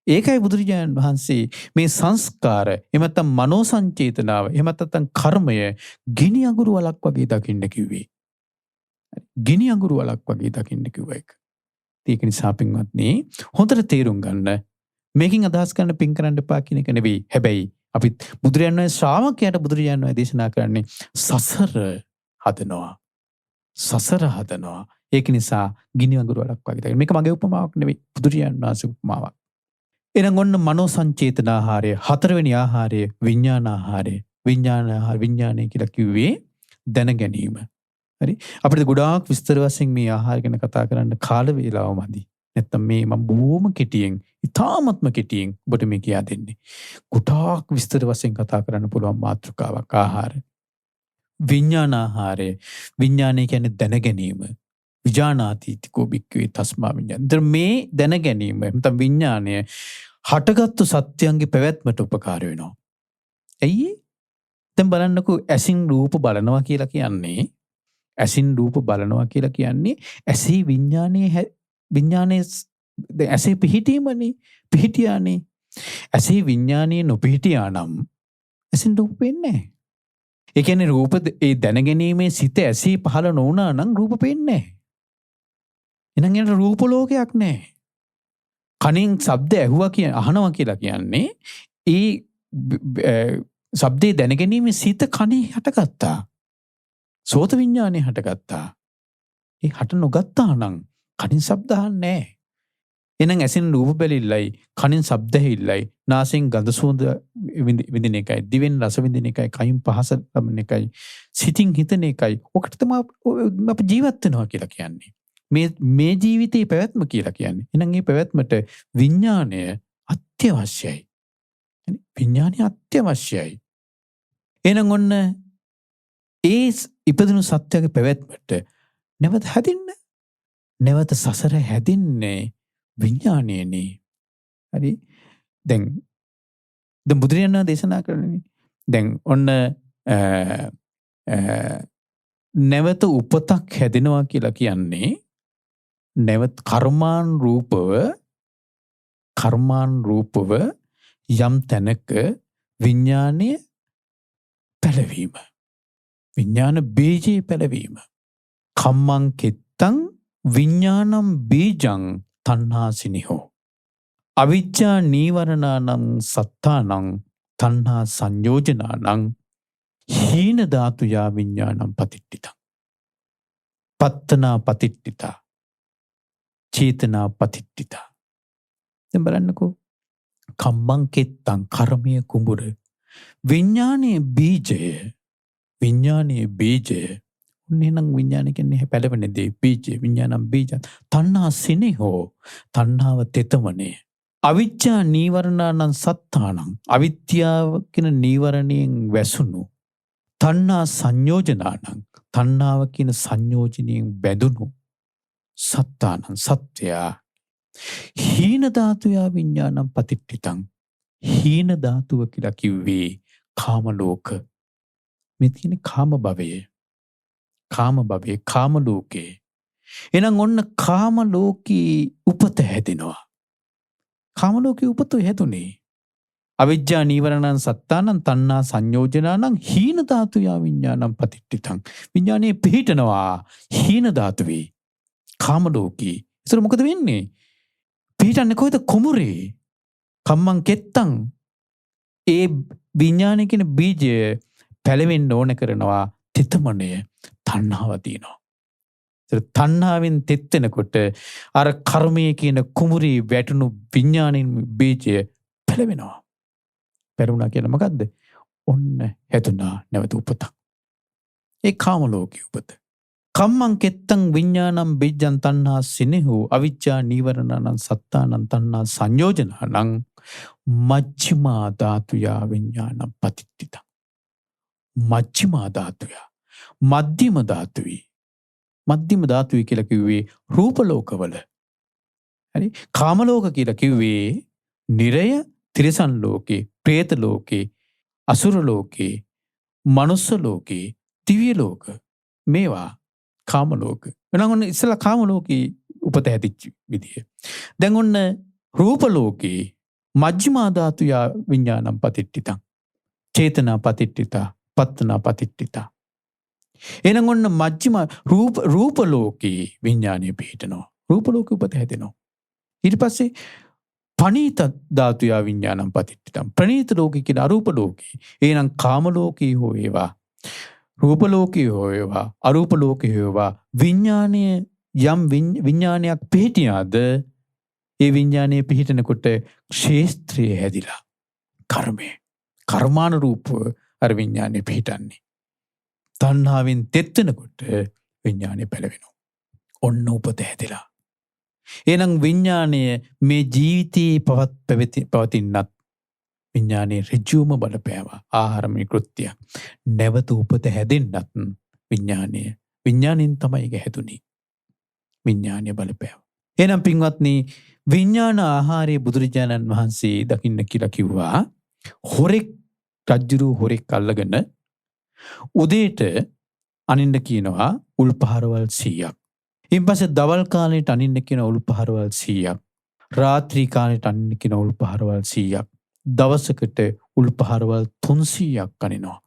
ඒකයි බුදුරජාණන් වහන්සේ මේ සංස්කාර, එහෙම නැත්නම් මනෝ සංචේතනාව, එහෙම නැත්නම් කර්මය ගිනි අඟුරු වලක් වගේ දකින්න කිව්වේ. ගිනි අඟුරු වලක් වගේ දකින්න කිව්වා ඒක. ඒක නිසා පින්වත්නි හොඳට තේරුම් ගන්න. මේකෙන් අදහස් කරන්න පින් කරන්න එපා කියන එක නෙවෙයි. හැබැයි අපි බුදුරජාණන් වහන්සේ ශ්‍රාවකයාට බුදුරජාණන් වහන්සේ දේශනා කරන්නේ සසර හදනවා. සසර හදනවා. ඒක නිසා ගිනි අඟුරු වලක් වගේ. මේක මගේ උපමාවක් නෙවෙයි. බුදුරජාණන් වහන්සේ උපමාවක්. එහෙනම් ඔන්න මනෝ සංචේතන ආහාරය, හතරවෙනි ආහාරය විඥාන ආහාරය. විඥානය කියලා කිව්වේ දැන ගැනීම. හරි? අපිට ගොඩාක් විස්තර වශයෙන් මේ ආහාර ගැන කතා කරන්න කාල වේලාව මදි. නැත්තම් මේ මම බොහොම කෙටියෙන්, ඉතාමත්ම කෙටියෙන් ඔබට මේ කියා දෙන්නේ. ගොඩාක් විස්තර වශයෙන් කතා කරන්න පුළුවන් මාතෘකාවක් ආහාරය. විඥානාහාරය. විඥානය කියන්නේ දැන ගැනීම. විජානාතීතිකෝ භික්ඛවේ තස්මා විඥාන. දැන් මේ දැන ගැනීම නැත්නම් විඥානය හටගත්තු සත්‍යයන්ගේ පැවැත්මට උපකාර වෙනවා. ඇයි? දැන් බලන්නකෝ ඇසින් රූප බලනවා කියලා කියන්නේ ඇසේ විඥානයේ ඇසේ පිහිටීමනේ. පිහිටියානේ. ඇසේ විඥානයේ නොපිහිටියා නම් ඇසින් රූප පේන්නේ නැහැ. ඒ කියන්නේ රූප ඒ දැනගැනීමේ සිත ඇසේ පහළ නොවුනා නම් රූප පේන්නේ නැහැ. එහෙනම් එන රූප ලෝකයක් නැහැ. කනින් ශබ්ද අහනවා කියලා කියන්නේ ඒ ශබ්දේ දැනගැනීමේ සිත කනේ හටගත්තා. සෝත විඥානේ හටගත්තා. ඒ හට නොගත්තා නම් කනින් ශබ්ද අහන්නේ නැහැ. එහෙනම් ඇසින් රූප බැලිල්ලයි, කනින් ශබ්ද ඇහිල්ලයි, නාසයෙන් ගඳ සුවඳ විඳින එකයි, දිවෙන් රස විඳින එකයි, කයින් පහස ලබන එකයි, සිතින් හිතන එකයි. ඔකට තමයි අපි ජීවත් වෙනවා කියලා කියන්නේ. මේ ජීවිතේ පැවැත්ම කියලා කියන්නේ. එහෙනම් මේ පැවැත්මට විඥාණය අත්‍යවශ්‍යයි. විඥාණය අත්‍යවශ්‍යයි. එහෙනම් ඔන්න ඒ ඉපදුණු සත්‍යයේ පැවැත්මට නැවත හැදින්න, නැවත සසර හැදින්නේ විඥාණයනේ. හරි. දැන් බුදුරජාණන් දේශනා කරන්නේ දැන් ඔන්න නැවත උපතක් හැදෙනවා කියලා කියන්නේ නැවත කර්මාන් රූපව යම් තැනක විඥානය පැලවීම. විඥාන බීජේ පැලවීම. කම්මං කෙත්තං විඥානම් බීජං තණ්හාසිනිහෝ. අවිජ්ජා නීවරණානං සත්තානං තණ්හා සංයෝජනානං හීන ධාතුයා විඥානම් පතිට්ඨිතං. පත්තනා පතිට්ඨිතා. චේතනා පතිට්ඨිතා. දැන් බලන්නකෝ. කම්මං කෙත්තං කර්මයේ කුඹුර. විඥානයේ බීජය. එහෙනම් විඥාන කියන්නේ පැලවෙන දේ බීජය. විඥානම් බීජ. තණ්හා සිනිහෝ. තණ්හාව තෙතමනේ. අවිජ්ජා නීවරණානං සත්තානං. අවිද්‍යාව කියන නීවරණයෙන් වැසුණු. තණ්හා සංයෝජනානං. තණ්හාව කියන සංයෝජනයෙන් බැඳුණු සත්තානං සත්‍යයා. හීන ධාතුයා විඥානම් පතිට්ඨිතං. හීන ධාතුව කියලා කිව්වේ කාම ලෝක. මේ තියෙන කාම භවයේ. කාම ලෝකේ. එහෙනම් ඔන්න කාම ලෝකී උපත හැදෙනවා. කාම ලෝකේ උපත හැදුනේ. අවිජ්ජා නීවරණං සත්තානං තණ්හා සංයෝජනානං හීන ධාතුයා විඥානම් පතිට්ඨිතං. විඥානේ පිහිටනවා හීන ධාතුවේ. කාම ලෝකේ. ඒතර මොකද වෙන්නේ? පිහිටන්නේ කොහෙද? කුමුරේ. කම්මං කෙත්තං. ඒ විඥානේ කියන බීජය පැලවෙන්න ඕන කරනවා තෙතමනය. තණ්හාව තියෙනවා. තණ්හාවෙන් තෙත්තෙනකොට අර කර්මයේ කියන කුමුරේ වැටුණු විඥානින් බීජය පැලවෙනවා. පැරුණා කියලා මොකද්ද? ඔන්න හැදුනා නැවත උපත. ඒ කාම ලෝකයේ උපත. කම්මං කෙත්තං විඥානම් බීජං තණ්හා සිනෙහු අවිජ්ජා නීවරණං සත්තානං තණ්හා සංයෝජනං මච්චිමා ධාතුයා විඥානම් පතිට්ඨිතං. මච්චිමා ධාතුයා මධ්‍යම ධාතුවේ. මධ්‍යම ධාතුවේ කියලා කිව්වේ රූප ලෝකවල. හරි. කාම ලෝක කියලා කිව්වේ නිරය, තිරිසන් ලෝකේ, പ്രേත ලෝකේ, අසුර ලෝකේ, මනුස්ස ලෝකේ, දිව්‍ය ලෝක. මේවා කාම ලෝක. එහෙනම් ඔන්න ඉස්සලා කාම ලෝකේ උපත හැදිච්ච විදිය. දැන් ඔන්න රූප ලෝකේ මජ්ක්‍ධිමා ධාතුයා විඥානම් පතිට්ඨිතං. චේතනා පතිට්ඨිතා. පත්තනා පතිට්ඨිතා. එහෙනම් ඔන්න මජ්ක්‍ධිම රූප ලෝකේ විඥානය පිහිටනවා. රූප ලෝකේ උපත හැදෙනවා. ඊට පස්සේ පනීත ධාතුයා විඥානම් පතිට්ඨිතං. ප්‍රනීත ලෝකේ කියන අරූප ලෝකේ. එහෙනම් කාම ලෝකේ හෝ ඒවා, රූප ලෝකේ හෝ ඒවා, අරූප ලෝකේ හෝ ඒවා විඥානය යම් විඥානයක් පිහිටියාද ඒ විඥානයේ පිහිටනකොට ක්ෂේත්‍රය හැදිලා කර්මානුරූපව අර විඥානයේ පිහිටන්නේ. තණ්හාවෙන් තෙත්තෙනකොට විඥානය පැලවෙනවා. ඔන්න උපත හැදිලා. එහෙනම් විඥාණය මේ ජීවිතයේ පවතින්නත් විඥානයේ ඍජුවම බලපෑවා. ආහාරමය කෘත්‍ය. නැවත උපත හැදෙන්නත් විඥාණයෙන් තමයි ඒක හැදුනේ. විඥානය බලපෑවා. එහෙනම් පින්වත්නි විඥාන ආහාරයේ බුදුරජාණන් වහන්සේ දකින්න කියලා කිව්වා. රජ්ජුරුව අල්ලගෙන උදේට අනින්න කියනවා උල්පහරවල් 100ක්. ඉන්පස්සේ දවල් කාලේට අනින්න කියන උල්පහරවල් 100ක්. රාත්‍රී කාලේට අනින්න කියන උල්පහරවල් 100ක්. දවසකට උල්පහරවල් 300ක් අනිනවා.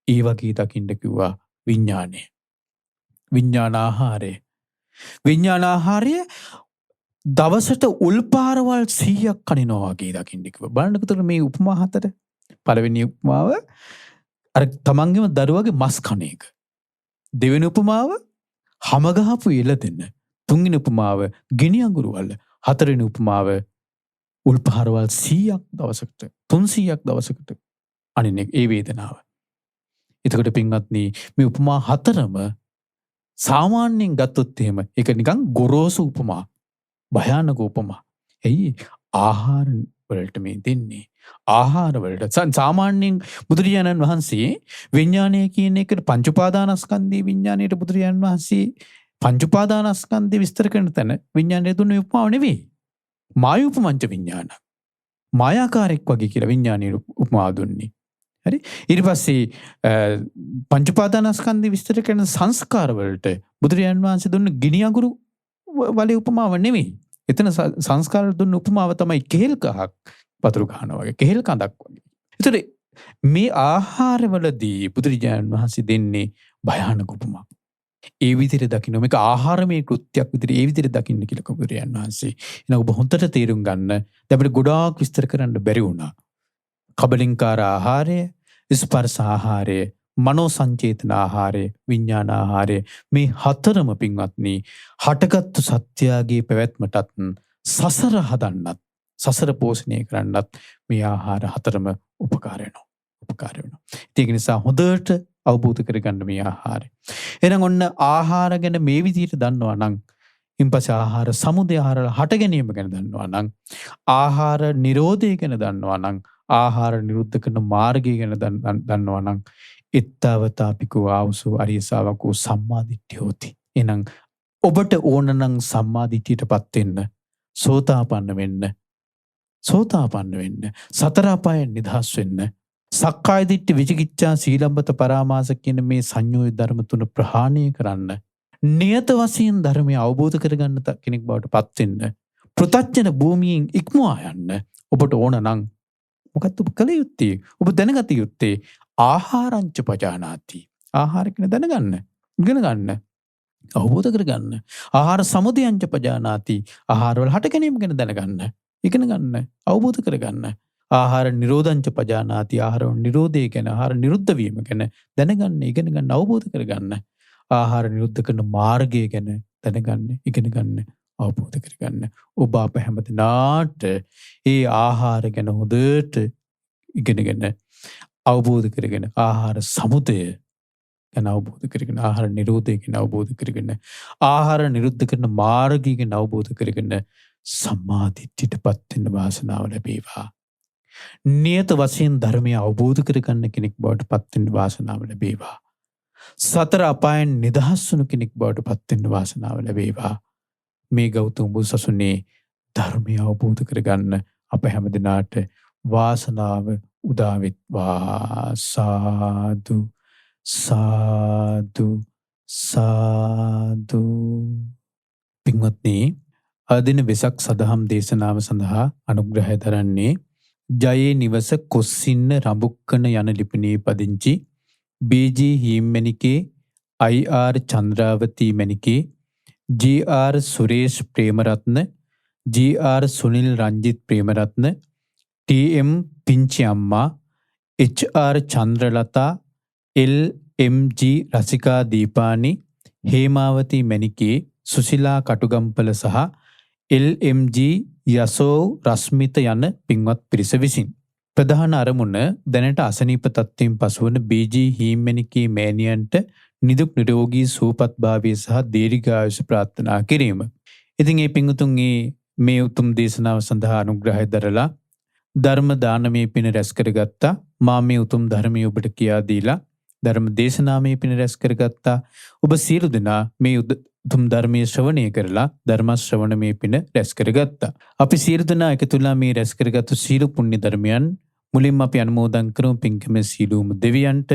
ඒ වගේ දකින්න කිව්වා විඥානය. විඥාන ආහාරය. විඥාන ආහාරය දවසට උල්පහරවල් 100ක් අනිනවා වගේ දකින්න කිව්වා. බලන්නකතර මේ උපමා හතර. පළවෙනි උපමාව අර තමන්ගේම දරුවගේ මස් කන එක. දෙවෙනි උපමාව හැම ගහපු එළදෙන. තුන්වෙනි උපමාව ගිනි අඟුරු වල. හතරවෙනි උපමාව උල්පහරවල් 100ක් දවසකට 300ක් දවසකට අනින ඒ වේදනාව. එතකොට පින්වත්නි මේ උපමා හතරම සාමාන්‍යයෙන් ගත්තොත් එහෙම ඒක නිකන් ගොරෝසු උපමා. භයානක උපමා. එයි ආහාර වලට මේ දෙන්නේ. ආහාර වලට සාමාන්‍යයෙන් බුදුරජාණන් වහන්සේ විඥානය කියන එකට පංච උපාදානස්කන්ධයේ විඥානයට බුදුරජාණන් වහන්සේ පංච උපාදානස්කන්ධය විස්තර කරන තැන විඥානය දුන්නේ උපමාව නෙවෙයි. මායූපමංච විඥාන. මායාකාරයක් වගේ කියලා විඥානයේ උපමාව දුන්නේ. හරි? ඊට පස්සේ පංච උපාදානස්කන්ධය විස්තර කරන සංස්කාර වලට බුදුරජාණන් වහන්සේ දුන්න ගිනි අඟුරු වලේ උපමාව නෙවෙයි. එතන සංස්කාර දුන්න උපමාව තමයි කෙහෙල් ගහක් වතුරු ගහනවා වගේ කෙහෙල් කඳක් වගේ. ඒතර මේ ආහාරවලදී බුදුරජාණන් වහන්සේ දෙන්නේ භයානක උපමා. ඒ විදිහට දකින්න මේක ආහාරමය කෘත්‍යයක් විදිහට ඒ විදිහට දකින්න කියලා බුදුරජාණන් වහන්සේ. එන ඔබ හොඳට තේරුම් ගන්න. දැන් අපිට ගොඩාක් විස්තර කරන්න බැරි වුණා. කබලින්කාර ආහාරය, ස්පර්ශ ආහාරය, මනෝ සංචේතන ආහාරය, විඥාන ආහාරය මේ හතරම පින්වත්නි හටගත්තු සත්‍යයේ පැවැත්මටත් සසර හදන්නත් සසර පෝෂණය කරන්නත් මේ ආහාර හතරම උපකාර වෙනවා. ඒක නිසා හොඳට අවබෝධ කරගන්න මේ ආහාරය. එහෙනම් ඔන්න ආහාර ගැන මේ විදිහට දන්නවා නම් ඉන්පස්සේ ආහාර සමුදය ආහාර හට ගැනීම ගැන දන්නවා නම් ආහාර නිරෝධය ගැන දන්නවා නම් ආහාර නිරුද්ධ කරන මාර්ගය ගැන දන්නවා නම් ittavatapiku ආවසු අරිය ශාවකෝ සම්මාදිට්ඨිය හොති. එහෙනම් ඔබට ඕන නම් සම්මාදිට්ඨියටපත් වෙන්න, සෝතාපන්න වෙන්න, සතර අපායන් නිදහස් වෙන්න, සක්කාය දිට්ඨි විචිකිච්ඡා සීලබ්බත පරාමාස කියන මේ සංයෝග ධර්ම තුන ප්‍රහාණය කරන්න, නියත වශයෙන් ධර්මය අවබෝධ කරගන්න කෙනෙක් බවට පත් වෙන්න, පෘථග්ජන භූමියෙන් ඉක්මවා යන්න ඔබට ඕන නම් මොකක්ද ඔබ කළ යුත්තේ? ඔබ දැනගත යුත්තේ ආහාරංච පජානාති. ආහාර කියන දැනගන්න, ඉගෙන ගන්න, අවබෝධ කරගන්න. ආහාර සමුදයංච පජානාති. ආහාර වල හට ගැනීම ගැන දැනගන්න, ඉගෙන ගන්න, අවබෝධ කරගන්න. ආහාර නිරෝධංච පජානාති. ආහාර නිරෝධය ගැන, ආහාර නිරුද්ධ වීම ගැන දැනගන්න, ඉගෙන ගන්න, අවබෝධ කරගන්න. ආහාර නිරුද්ධ කරන මාර්ගය ගැන දැනගන්න, ඉගෙන ගන්න, අවබෝධ කරගන්න. ඔබ අප හැමදෙනාට ඒ ආහාර ගැන හොඳට ඉගෙනගෙන අවබෝධ කරගෙන ආහාර සමුදය ගැන අවබෝධ කරගෙන ආහාර නිරෝධය ගැන අවබෝධ කරගෙන ආහාර නිරුද්ධ කරන මාර්ගය ගැන අවබෝධ කරගෙන සම්මා දිට්ඨියටපත් වෙන්න වාසනාව ලැබේවා. නියත වශයෙන් ධර්මය අවබෝධ කරගන්න කෙනෙක් බවට පත් වෙන්න වාසනාව ලැබේවා. සතර අපායන් නිදහස් වුණු කෙනෙක් බවට පත් වෙන්න වාසනාව ලැබේවා. මේ ගෞතම බුදුසසුනේ ධර්මය අවබෝධ කරගන්න අප හැමදෙනාට වාසනාව උදා වෙත්වා. සාදු සාදු සාදු. පින්වත්නි, අදින වෙසක් සදහම් දේශනාව සඳහා අනුග්‍රහය දරන්නේ ජයේ නිවස කොස්සින්න රඹුක්කන යන ලිපිණේ පදිංචි බී.ජී. හීම්මැණිකේ, අයි.ආර්. Chandrawathi Menike, G. R.. Suresh Premaratne, G. R.. Sunil Ranjith Premaratne, TM. පිංචි අම්මා, එච්.ආර්. චන්ද්‍රලතා, එල්.එම්.ජී. රසිකා දීපානි, හේමාවතී මැණිකේ, සුසිලා කටුගම්පල සහ එල්.එම්.ජී. යසෝ රස්මිත යන පින්වත් පිරිස විසින් ප්‍රධාන අරමුණ දැනට අසනීප තත්ත්වයෙන් පසුවන බී.ජී. හීම්මැණිකේ මෑණියන්ට නිදුක් නිරෝගී සුවපත් භාවය සහ දීර්ඝායුෂ ප්‍රාර්ථනා කිරීම. ඉතින් ඒ පිංගුතුන්ගේ මේ උතුම් දේශනාව සඳහා අනුග්‍රහය දරලා ධර්ම දානමේ පින රැස් කරගත්තා. මා මේ උතුම් ධර්මය ඔබට කියා දීලා ධර්ම දේශනාමේ පින රැස් කරගත්තා. ඔබ සියලු දෙනා මේ උතුම් ධර්මයේ ශ්‍රවණය කරලා ධර්ම ශ්‍රවණමේ පින රැස් කරගත්තා. අපි සියලු දෙනා එකතුලා මේ රැස් කරගත්තු සීල පුණ්‍ය ධර්මයන් මුලින්ම අපි අනුමෝදන් කරමු පින්කම සීලූම දෙවියන්ට.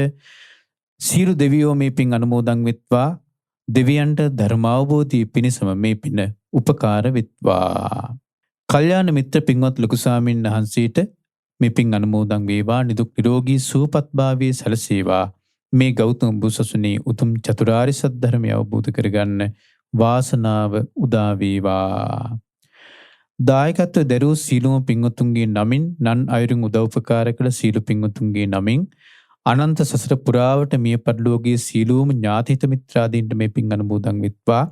සියලු දෙවියෝ මේ පින් අනුමෝදන් වෙත්වා. දෙවියන්ට ධර්මාවබෝධය පිණිසම මේ පින උපකාර වෙත්වා. කල්යාණ මිත්‍ර පින්වත් ලොකු ස්වාමීන් වහන්සේට මේ පින් අනුමෝදන් වේවා. නිදුක් නිරෝගී සුවපත් භාවයේ සැලසේවා. මේ ගෞතම බුදුසසුනේ උතුම් චතුරාර්ය සත්‍ය ධර්මය අවබෝධ කරගන්න වාසනාව උදා වේවා. දායකත්ව දරූ සීලුම පින්වතුන්ගේ නමින් නන් අයුරින් උදව්පකාර කළ සීල පින්වතුන්ගේ නමින් අනන්ත සසර පුරාවට මිය පරලෝකයේ සීලූම ඥාතිත මිත්‍රාදීන්ට මේ පින් අනුමෝදන් වෙත්වා.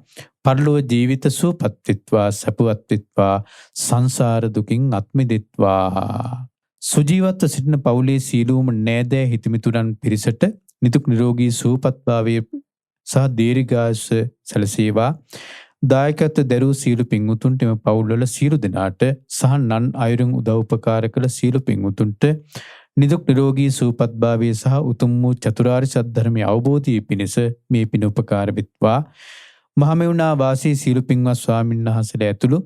පරලෝක ජීවිත සුවපත් වෙත්වා, සපවත් වෙත්වා, සංසාර දුකින් අත් මිදෙත්වා. සුජීවත්ව සිටින පවුලේ සීලූම නෑදෑ හිතමිතුරන් පිරිසට නිදුක් නිරෝගී සුවපත් භාවයේ සහ දීර්ඝායුෂ සැලසේවා. දායකත්ව දරූ සීල පින්වතුන්ට එම පවුල්වල සීල දෙනාට සහ නන් අයුරින් උදව්පකාර කළ සීල පින්වතුන්ට නිදුක් නිරෝගී සුවපත් භාවයේ සහ උතුම් වූ චතුරාර්ය සත්‍ය ධර්මයේ අවබෝධය පිණිස මේ පින උපකාර වෙත්වා. මහමෙවුනා වාසී සීල පින්වත් ස්වාමීන් වහන්සේලා ඇතුළු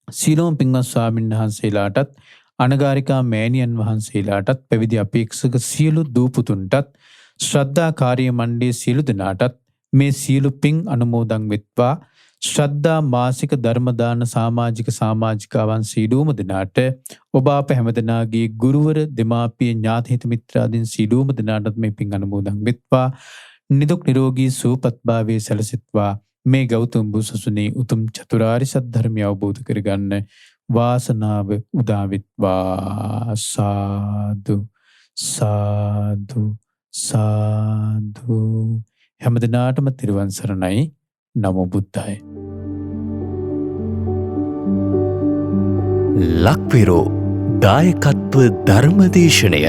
සීලෝම පින්වත් ස්වාමීන් වහන්සේලාටත් අනගාരികා මෑණියන් වහන්සේලාටත් පැවිදි අපේක්ෂක සියලු දූපුතුන්ටත් ශ්‍රද්ධා කාර්ය මණ්ඩලයේ සියලු දෙනාටත් මේ සියලු පින් අනුමෝදන් වෙත්වා. ශ්‍රද්ධා මාසික ධර්ම දාන සමාජිකාවන් සීලූම දෙනාට ඔබ අප හැමදෙනාගේ ගුරුවර දෙමාපිය ඥාති හිත මිත්‍රාදීන් සීලූම දෙනාටත් මේ පින් අනුමෝදන් වෙත්වා. නිදුක් නිරෝගී සුවපත් භාවයේ සැලසෙත්වා. මේ ගෞතම බුදුසසුනේ උතුම් චතුරාර්ය සත්‍ය ධර්මය අවබෝධ කරගන්න වාසනාව උදා වෙත්වා. සාදු සාදු සාදු. හැමදෙනාටම තෙරුවන් සරණයි. නමෝ බුද්ධාය. ලක්විරෝ දායකත්ව ධර්මදේශනය